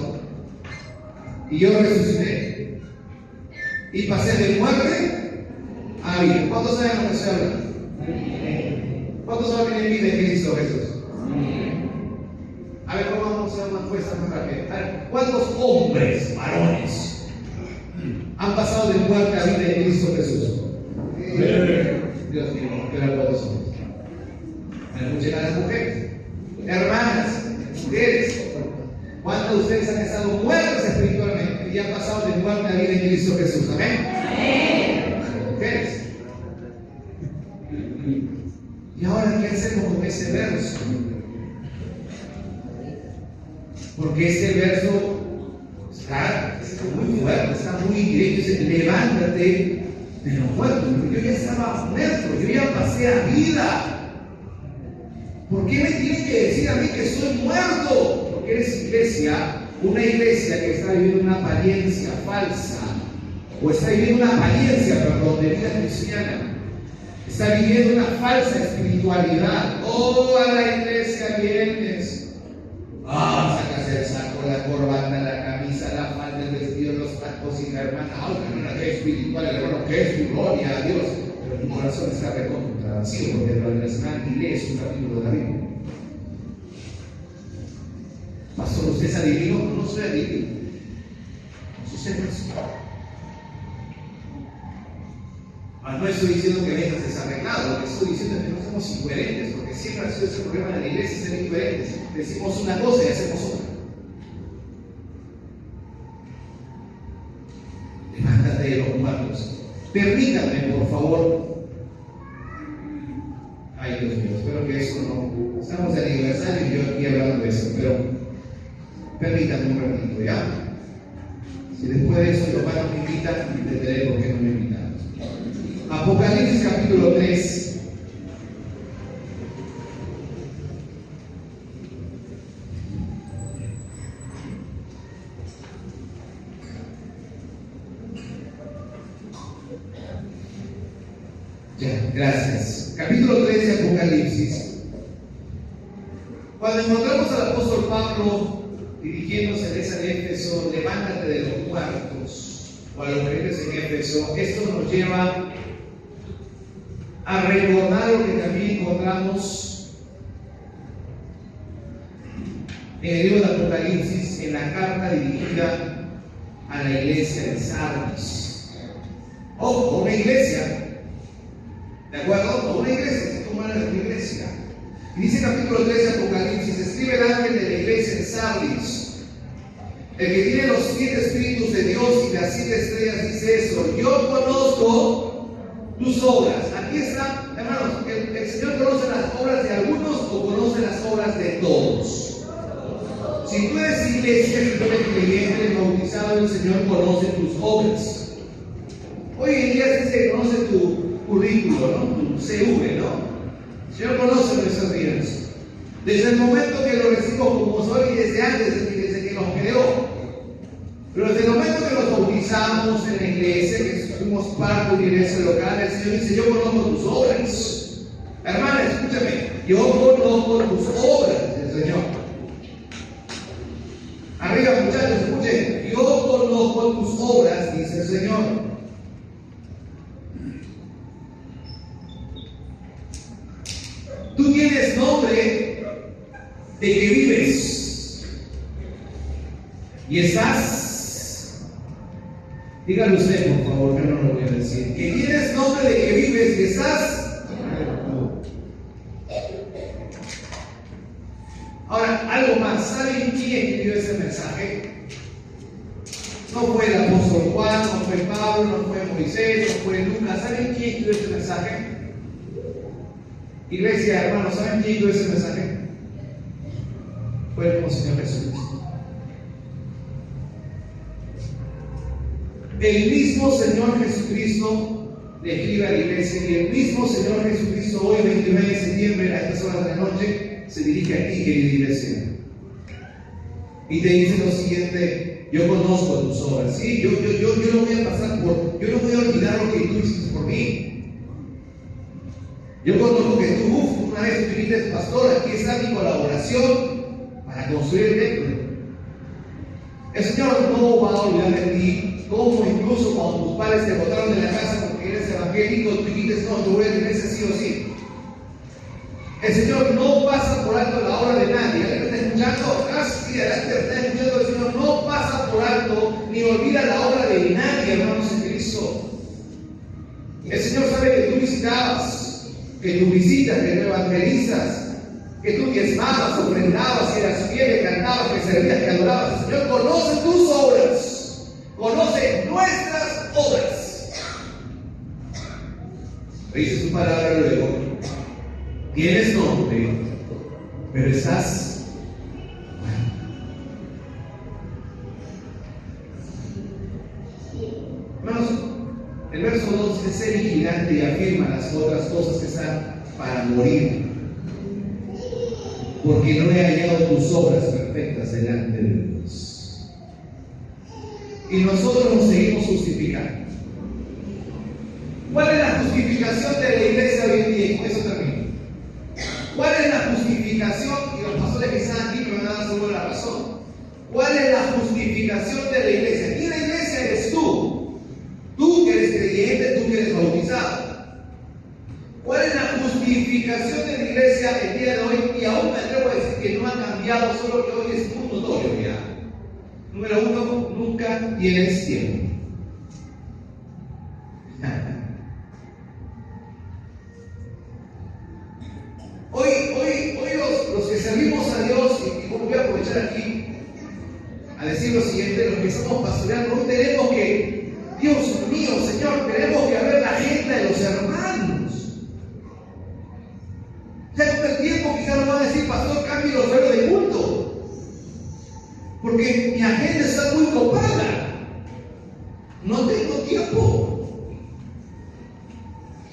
y yo resucité y pasé de muerte a vida. ¿Cuántos saben lo que estoy hablando? ¿Cuántos saben que vida en Cristo Jesús? A ver, ¿cómo vamos a hacer una encuesta más rápida? A ver, ¿cuántos hombres, varones, han pasado de muerte a vida en Cristo Jesús? Dios mío, que eran todos hombres. Me escuchen a las mujeres. Hermanas, mujeres, ¿cuántos de ustedes han estado muertos espiritualmente y han pasado de muerte a vida en Cristo Jesús? ¿Amén? Amén. Mujeres. ¿Y ahora qué hacemos con ese verso? Porque ese verso está muy fuerte, está muy directo. Dice: levántate de los muertos. Yo ya estaba muerto, yo ya pasé a vida. ¿Por qué me tienen que decir a mí que soy muerto? Porque eres iglesia, una iglesia que está viviendo una apariencia falsa, o está viviendo una apariencia, perdón, de vida cristiana. Está viviendo una falsa espiritualidad. Oh, a la iglesia vienes. Sacas el saco, la corbata, la camisa, la falda, el vestido, los tacos y la hermana qué espiritual, el hermano, qué gloria a Dios. Pero mi corazón está recontra vacío, porque lo relacional y lees un capítulo de la Biblia. Pastor, ¿usted es adivino? No soy adivino. No soy no estoy diciendo que vengas desarreglado, lo que estoy diciendo es que no somos incoherentes, porque siempre ha sido ese problema de la iglesia, ser incoherentes. Decimos una cosa y hacemos otra. Levántate de los muertos. Permítanme, por favor. Ay, Dios mío, espero que eso no. Estamos de aniversario y yo aquí hablando de eso, pero permítanme un ratito, ¿ya? Si después de eso los hermanos me invitan, entenderé por qué no me invitan. Apocalipsis capítulo 3. Ya, gracias. Capítulo 3 de Apocalipsis. Cuando encontramos al apóstol Pablo dirigiéndose a esa de Éfeso, levántate de los muertos, o a los creyentes en Éfeso, esto nos lleva a recordar lo que también encontramos en el libro de Apocalipsis, en la carta dirigida a la iglesia de Sardis. Ojo, una iglesia, ¿de acuerdo? Una iglesia, ¿cómo era la iglesia? Y dice capítulo 3 de Apocalipsis, escribe el ángel de la iglesia de Sardis, el que tiene los 7 espíritus de Dios y las 7 estrellas, dice eso: yo conozco tus obras. Aquí está, hermanos, el Señor conoce las obras de algunos o conoce las obras de todos. Si tú eres iglesia, si tú eres creyente, eres bautizado, el Señor conoce tus obras. Hoy en día se conoce tu currículo, ¿no? Tu CV, ¿no? El Señor conoce nuestras vidas. Desde el momento que lo recibimos como soy y desde antes, desde que nos creó. Pero desde el momento que nos bautizamos en la iglesia, que fuimos parte de una iglesia local, el Señor dice: yo conozco tus obras. Hermana, escúchame, yo conozco tus obras del Señor. Arriba, muchachos, escuchen, yo conozco tus obras, dice el Señor. Tú tienes nombre de que vives y estás, dígalo usted por favor, que no lo voy a decir, que tienes nombre de que vives y estás. Ahora, algo más, ¿saben quién escribió ese mensaje? No fue el apóstol Juan, no fue Pablo, no fue Moisés, no fue Lucas. ¿Saben quién escribió ese mensaje? Iglesia, hermanos, ¿saben quién escribió ese mensaje? Fue el mismo Señor Jesucristo. El mismo Señor Jesucristo le escribe a la iglesia, y el mismo Señor Jesucristo hoy, 29 de septiembre, a estas horas de la noche, se dirige a ti, querida iglesia, y te dice lo siguiente: yo conozco tus obras, ¿sí? Yo no voy a pasar por, yo no voy a olvidar lo que tú hiciste por mí. Yo conozco que tú, una vez tú dijiste: pastor, aquí está mi colaboración para construir el templo. El Señor no va a olvidar de ti, como incluso cuando tus padres te botaron de la casa porque eres evangélico, tú dijiste: no, yo voy a la iglesia sí o sí. El Señor no pasa por alto la obra de nadie. ¿Alguien me está escuchando? Casi adelante está escuchando. El Señor no pasa por alto ni olvida la obra de nadie, hermanos en Cristo. El Señor sabe que tú visitabas, que tú visitas, que tú evangelizas, que tú diezmabas, ofrendabas, que eras fiel, que cantabas, que servías, que adorabas. El Señor conoce tus obras, conoce nuestras obras. Dice su palabra luego: tienes nombre, pero estás hermanos, el verso 2 dice: sé vigilante y afirma las otras cosas que están para morir, porque no he hallado tus obras perfectas delante de Dios. Y nosotros nos seguimos justificando. ¿Cuál es la justificación de la iglesia hoy en día? Y con eso termino. ¿Cuál es la justificación? Y los pastores que están aquí me van a dar seguro la razón. ¿Cuál es la justificación de la iglesia? Y la iglesia solo que hoy es muy notorio ya. Número uno, nunca tienes tiempo. Hoy los que servimos a Dios, y voy a aprovechar aquí a decir lo siguiente, los que estamos pastoreando, hoy tenemos que, Dios mío, Señor, tenemos que ver la agenda de los hermanos. Ya con el tiempo quizás nos van a decir, pastor, cambie los horarios de culto, porque mi agenda está muy copada, no tengo tiempo.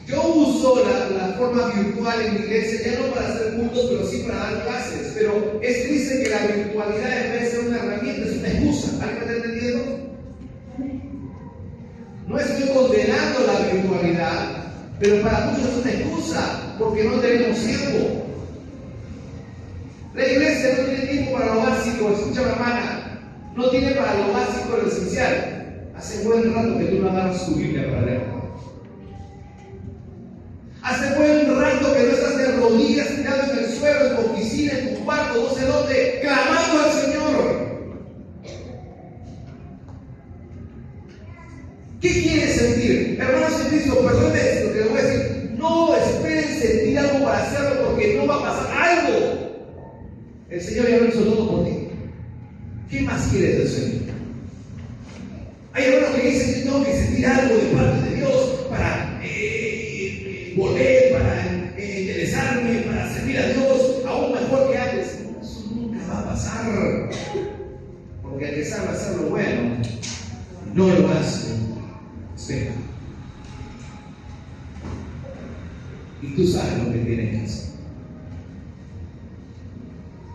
Yo uso la forma virtual en mi iglesia, ya no para hacer cultos, pero sí para dar clases. Pero es triste que la virtualidad, en vez de ser una herramienta, es una excusa. ¿Alguien me está entendiendo? No estoy condenando la virtualidad, pero para muchos es una excusa, porque no tenemos tiempo. La iglesia no tiene tiempo para lo básico. Escucha, hermana, no tiene para lo básico lo esencial. Hace buen rato que tú no agarras tu Biblia para leer. Hace buen rato que no estás de rodillas tirado en el suelo, en tu oficina, en tu cuarto, no sé dónde, clamando al Señor. ¿Qué quieres sentir? Hermanos en Cristo, perdónenme lo que les voy a decir. No esperen sentir algo para hacerlo, porque no va a pasar algo. El Señor ya lo hizo todo por ti. ¿Qué más quieres del Señor? Hay hermanos que dicen que tengo que sentir algo de parte de Dios para volver, para interesarme, para servir a Dios aún mejor que antes. Eso nunca va a pasar, porque al que sabe hacer lo bueno no lo hace. Espera, y tú sabes lo que tienes que hacer.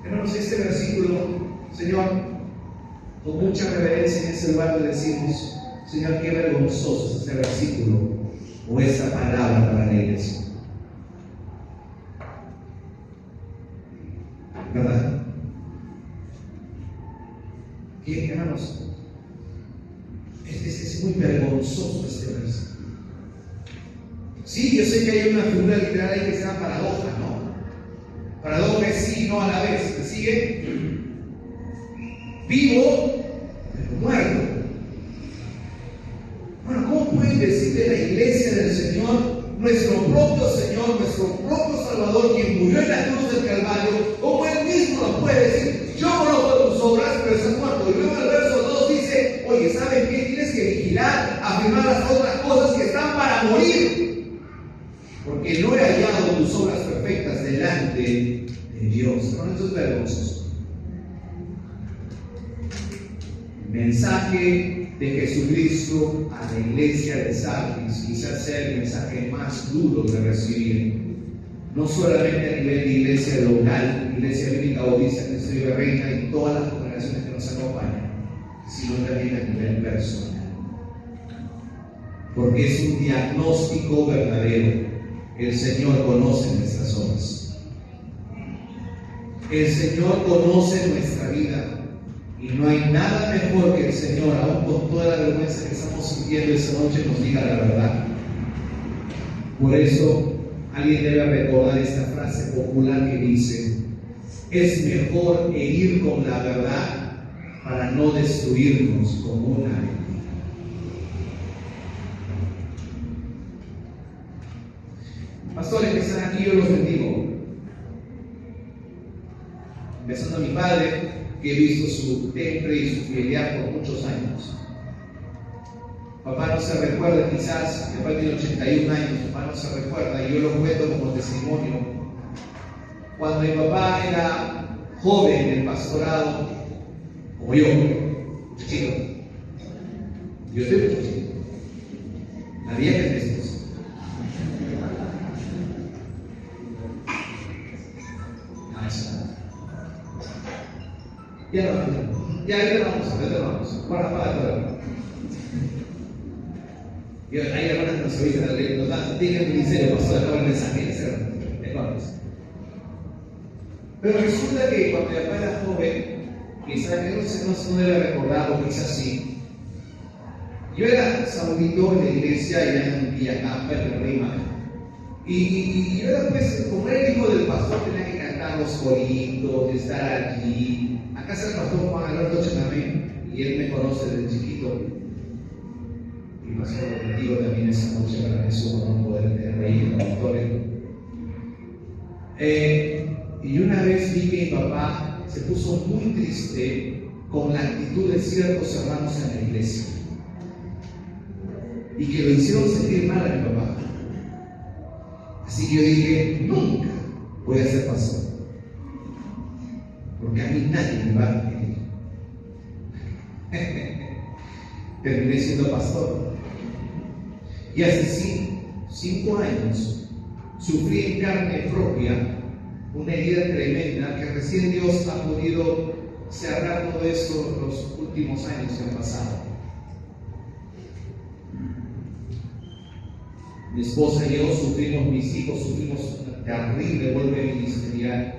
Hermanos, este versículo, Señor, con mucha reverencia en ese lugar le decimos, Señor, qué vergonzoso es este versículo o esa palabra para la iglesia. ¿Verdad? ¿Qué, hermanos? Es muy vergonzoso este versículo. Sí, yo sé que hay una figura literaria ahí que se llama paradoja, ¿no? Paradoja es sí y no a la vez. ¿Me sigue? Vivo, pero muerto. Bueno, ¿cómo pueden decirle a la iglesia del Señor, nuestro propio Señor, nuestro propio Salvador, quien murió en la cruz del Calvario, como Él mismo nos puede decir, yo conozco tus obras, pero estás muerto? Y luego el verso 2 dice, oye, ¿saben qué? Tienes que vigilar, afirmar las otras cosas que están para morir, porque no he hallado tus obras perfectas delante de Dios. No, eso es vergonzoso. Mensaje de Jesucristo a la iglesia de Sardis quizás sea el mensaje más duro de recibir, no solamente a nivel de iglesia local, iglesia bíblica bautista Cristo Vive Reina y todas las congregaciones que nos acompañan, sino también a nivel personal, porque es un diagnóstico verdadero. El Señor conoce nuestras obras, el Señor conoce nuestra vida. Y no hay nada mejor que el Señor, aún con toda la vergüenza que estamos sintiendo esa noche, nos diga la verdad. Por eso, alguien debe recordar esta frase popular que dice, es mejor herir con la verdad para no destruirnos con una mentira. Pastores que están aquí, yo los bendigo. Empezando a mi padre, que he visto su temple y su fidelidad por muchos años. Papá no se recuerda, quizás, mi papá tiene 81 años, papá no se recuerda, y yo lo cuento como testimonio. Cuando mi papá era joven en el pastorado, como yo, chiquito, yo estoy mucho chiquito, la vieja es de estos. Ya vamos. Para todo. Y hay hermanas que nos avisan, nos tienen el ministerio, pasó acá el mensaje, pero resulta que cuando mi papá era joven, quizás que no debe recordarlo, quizás sí. Yo era saudito en la iglesia allá en Villacampa, en Rima, Y yo después, como era el hijo del pastor, tenía que cantar los coritos, estar allí. Acá está el pastor Juan Alberto Chanamé, y él me conoce desde chiquito. Y pastor, lo digo también esa noche para mí es un honor poder reír en la victoria. Y una vez vi que mi papá se puso muy triste con la actitud de ciertos hermanos en la iglesia. Y que lo hicieron sentir mal a mi papá. Así que yo dije, nunca voy a ser pastor, porque a mí nadie me va a pedir. Terminé siendo pastor. Y hace 5 años sufrí en carne propia una herida tremenda que recién Dios ha podido cerrar todo esto los últimos años que han pasado. Mi esposa y yo sufrimos, mis hijos sufrimos una terrible golpe ministerial.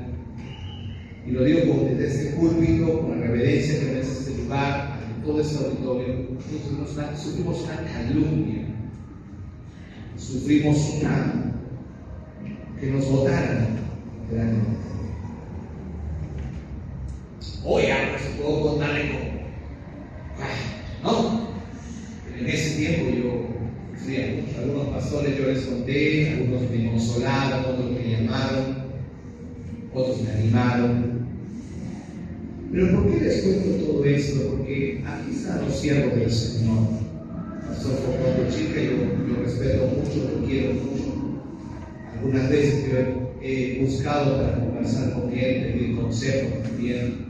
Y lo digo desde este púlpito, con la reverencia que merece este lugar, ante todo este auditorio. Sufrimos una calumnia. Sufrimos que nos votaran realmente. Oye, pues puedo contarle no. En ese tiempo yo algunos pastores yo les conté, algunos me consolaron, otros me llamaron, otros me animaron. Pero ¿por qué les cuento todo esto? Porque aquí están los siervos del Señor. Pastor Fernando Chica, yo respeto mucho, lo quiero mucho. Algunas veces he buscado para conversar con él, pedir consejos también.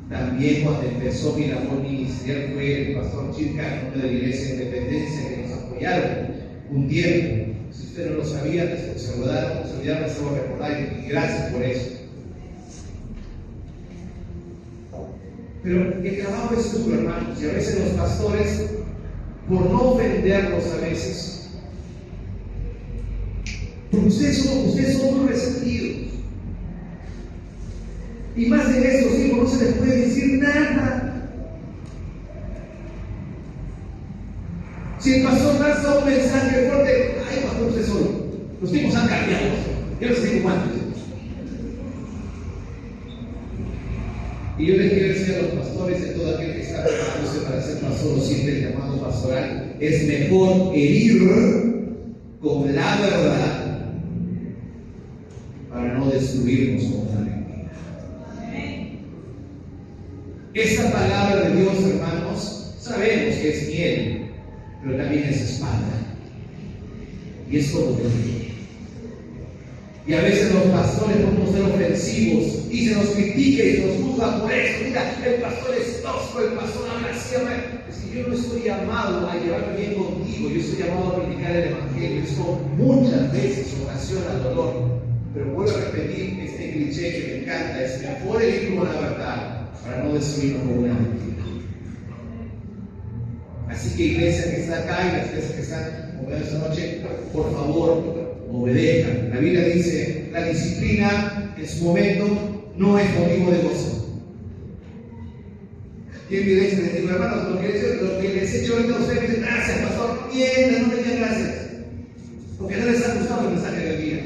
También cuando empezó mi labor ministerial fue el pastor Chica, en nombre de la Iglesia de Independencia, que nos apoyaron un tiempo. Si usted no lo sabía, se olvidaron, se voy a recordar y gracias por eso. Pero el trabajo es duro, hermanos, y a veces los pastores, por no ofenderlos a veces, porque ustedes son muy resentidos. Y más en estos tiempos no se les puede decir nada. Si el pastor lanza un mensaje fuerte, ay, pastor, usted solo. Los tiempos han cambiado. Yo no sé cuántos. Y yo les quiero decir a los pastores y a todo aquel que está preparándose para ser pastor o siempre el llamado pastoral, es mejor herir con la verdad para no destruirnos con la mentira. Esta palabra de Dios, hermanos, sabemos que es miel, pero también es espada. Y es como que y a veces los pastores podemos ser ofensivos y se nos critica y se nos juzga por eso. Mira, el pastor es tosco, el pastor habla así. Es que yo no estoy llamado a llevarme bien contigo, yo estoy llamado a predicar el Evangelio. Esto muchas veces ocasiona dolor. Pero vuelvo a repetir este cliché que me encanta: es mejor herir con la verdad para no destruirnos con una mentira. Así que iglesia que está acá y las iglesias que están como esta noche, por favor, obedezcan. La Biblia dice, la disciplina en su momento no es motivo de gozo. Y en mi iglesia les digo, hermanos, lo que les he hecho ahorita a ustedes, dicen, gracias, pastor, no me digan gracias. Porque no les ha gustado el mensaje del día.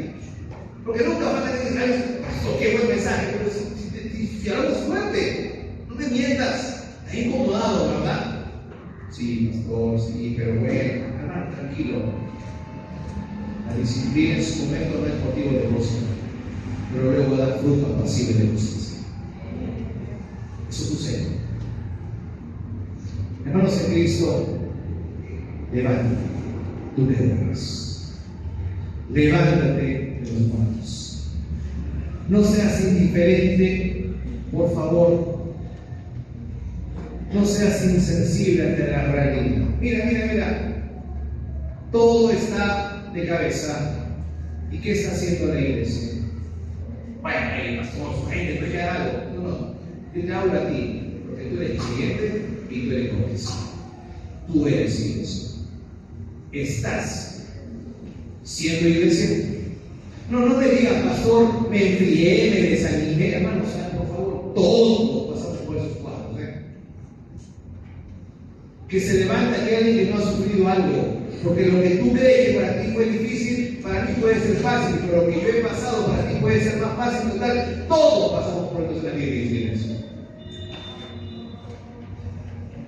Porque nunca van a decir, pastor, qué buen mensaje. Pero si hablamos fuerte, no me mientas. Te he incomodado, ¿verdad? Sí, pastor, sí, pero bueno, hermano, tranquilo. La disciplina en su momento no es motivo de gozo, pero luego da fruto apacible de justicia. Eso sucede. Hermanos en Cristo, levántate, tú que duermes. Levántate de los muertos. No seas indiferente, por favor. No seas insensible ante la realidad. Mira. Todo está de cabeza. ¿Y qué está haciendo la iglesia? Bueno, pastor, su gente puede hacer algo. No. Yo te hablo a ti, porque tú eres cliente y tú eres cómplice. Tú eres iglesia. ¿Estás siendo iglesia? No me digas, pastor, me enfrié, me desanimé. Hermanos, por favor, todos pasamos por esos cuadros. Que se levanta que alguien que no ha sufrido algo, Porque lo que tú crees que para ti fue difícil, para mí puede ser fácil, pero lo que yo he pasado para ti puede ser más fácil. Total, todos pasamos por esto en la vida y tienes.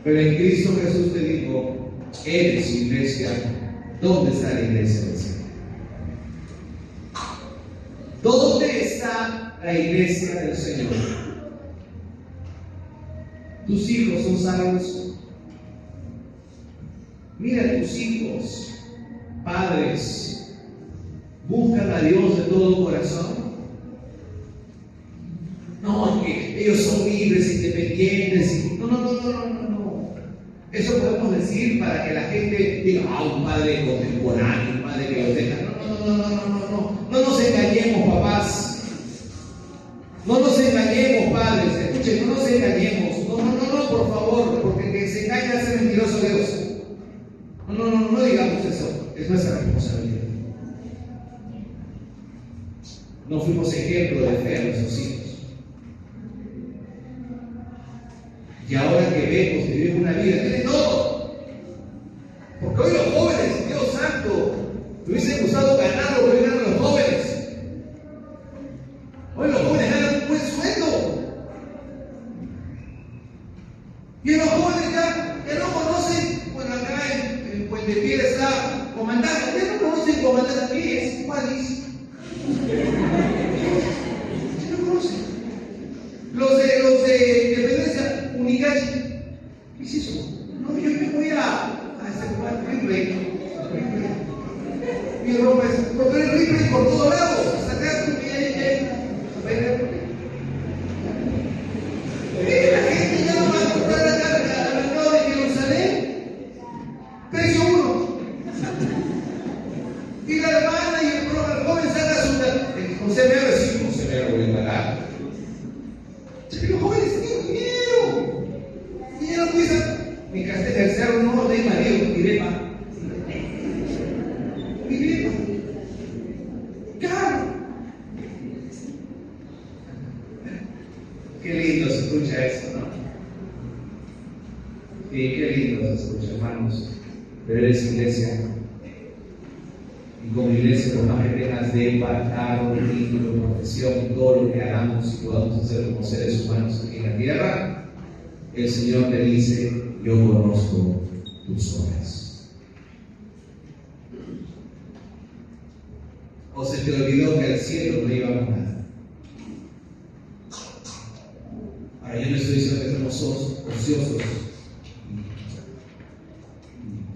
Pero en Cristo Jesús te dijo, eres su iglesia. ¿Dónde está la iglesia del Señor? ¿Dónde está la iglesia del Señor? ¿Tus hijos son salvos? Mira a tus hijos, padres, buscan a Dios de todo corazón. No, que ellos son libres, independientes. No. Eso podemos decir para que la gente diga, un padre contemporáneo, un padre que los deja. No nos engañemos, papás. No nos engañemos, padres. Escuchen, no nos engañemos. No, por favor, porque el que se engaña es el mentiroso de Dios. No digamos eso. Es nuestra responsabilidad. No fuimos ejemplo de fe a nuestros hijos. Y ahora que vemos que viven una vida, tienen todo. Porque hoy los jóvenes, Dios santo, te hubiese gustado ganar lo que ganan los jóvenes. Hoy los jóvenes ganan un buen sueldo. Y los jóvenes ya no conocen, bueno, acá en Puente Piedra está comandante, ya no conocen comandante, ¿qué es? ¿Cuál es? Ya no conocen. Los de Independencia, Unicachi, ¿qué es eso? No, yo me voy a Ripley. Mi ropa es, porque el Ripley por todos lados, hasta acá, la gente ya no va a comprar acá al mercado de Jerusalén. Precio 1. Y la hermana y el joven saca su José Mero es José Mero voy a pagar. Los jóvenes tienen dinero. Dinero cuesta. Mi el cerro no de marido, Irema. Claro. Qué lindo se escucha eso, ¿no? Sí, qué lindo se escucha, hermanos. Pero eres iglesia. Y como iglesia, por más que tengas de cargo, título, profesión, todo lo que hagamos y podamos hacer como seres humanos aquí en la tierra, el Señor te dice, yo conozco tus obras. O se te olvidó que al cielo no íbamos nada. Ahora yo no estoy diciendo que somos ociosos,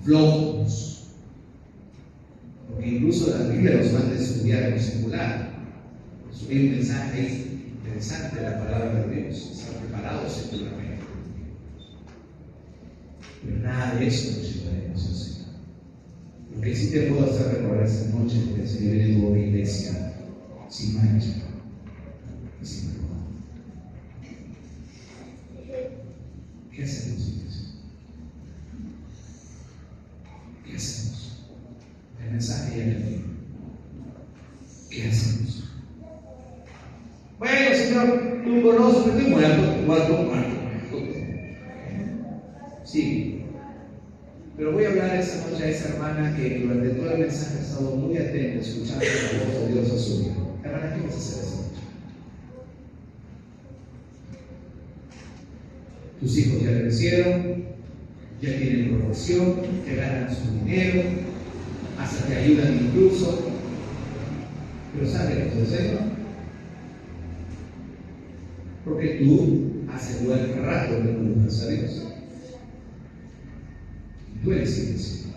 flojos, porque incluso la Biblia nos manda a estudiar en singular. Hay un mensaje interesante de la palabra de Dios, estar preparados seguramente. Pero nada de eso nos llevaremos al Señor. Lo que sí te puedo hacer recordar esta noche es que el Señor tuvo una iglesia sin mancha y sin vergüenza. ¿Qué hacemos, iglesia? ¿Qué hacemos? El mensaje ya le digo. ¿Qué hacemos? Bueno, Señor, tú conoces, estoy muerto. Sí. Pero voy a hablar esa noche a esa hermana que durante todo el mensaje ha estado muy atenta, escuchando la voz de Dios a su vida. Hermana, ¿qué vas a hacer esa noche? Tus hijos ya crecieron, ya tienen profesión, te ganan su dinero, hasta te ayudan incluso. Pero ¿sabes qué vas a hacer? Porque tú hace buen rato que no buscas a Dios. Tú eres iglesia.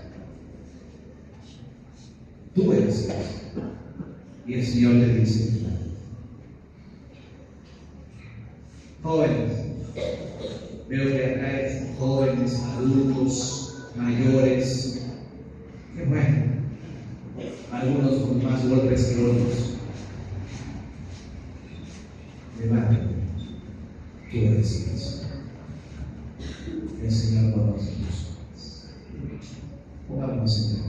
Tú eres iglesia. Y el Señor te dice, jóvenes, veo que acá hay jóvenes, adultos, mayores. Qué bueno. Algunos con más golpes que otros. Levántate. Tú eres iglesia. El Señor conoce tus obras. Pongámonos en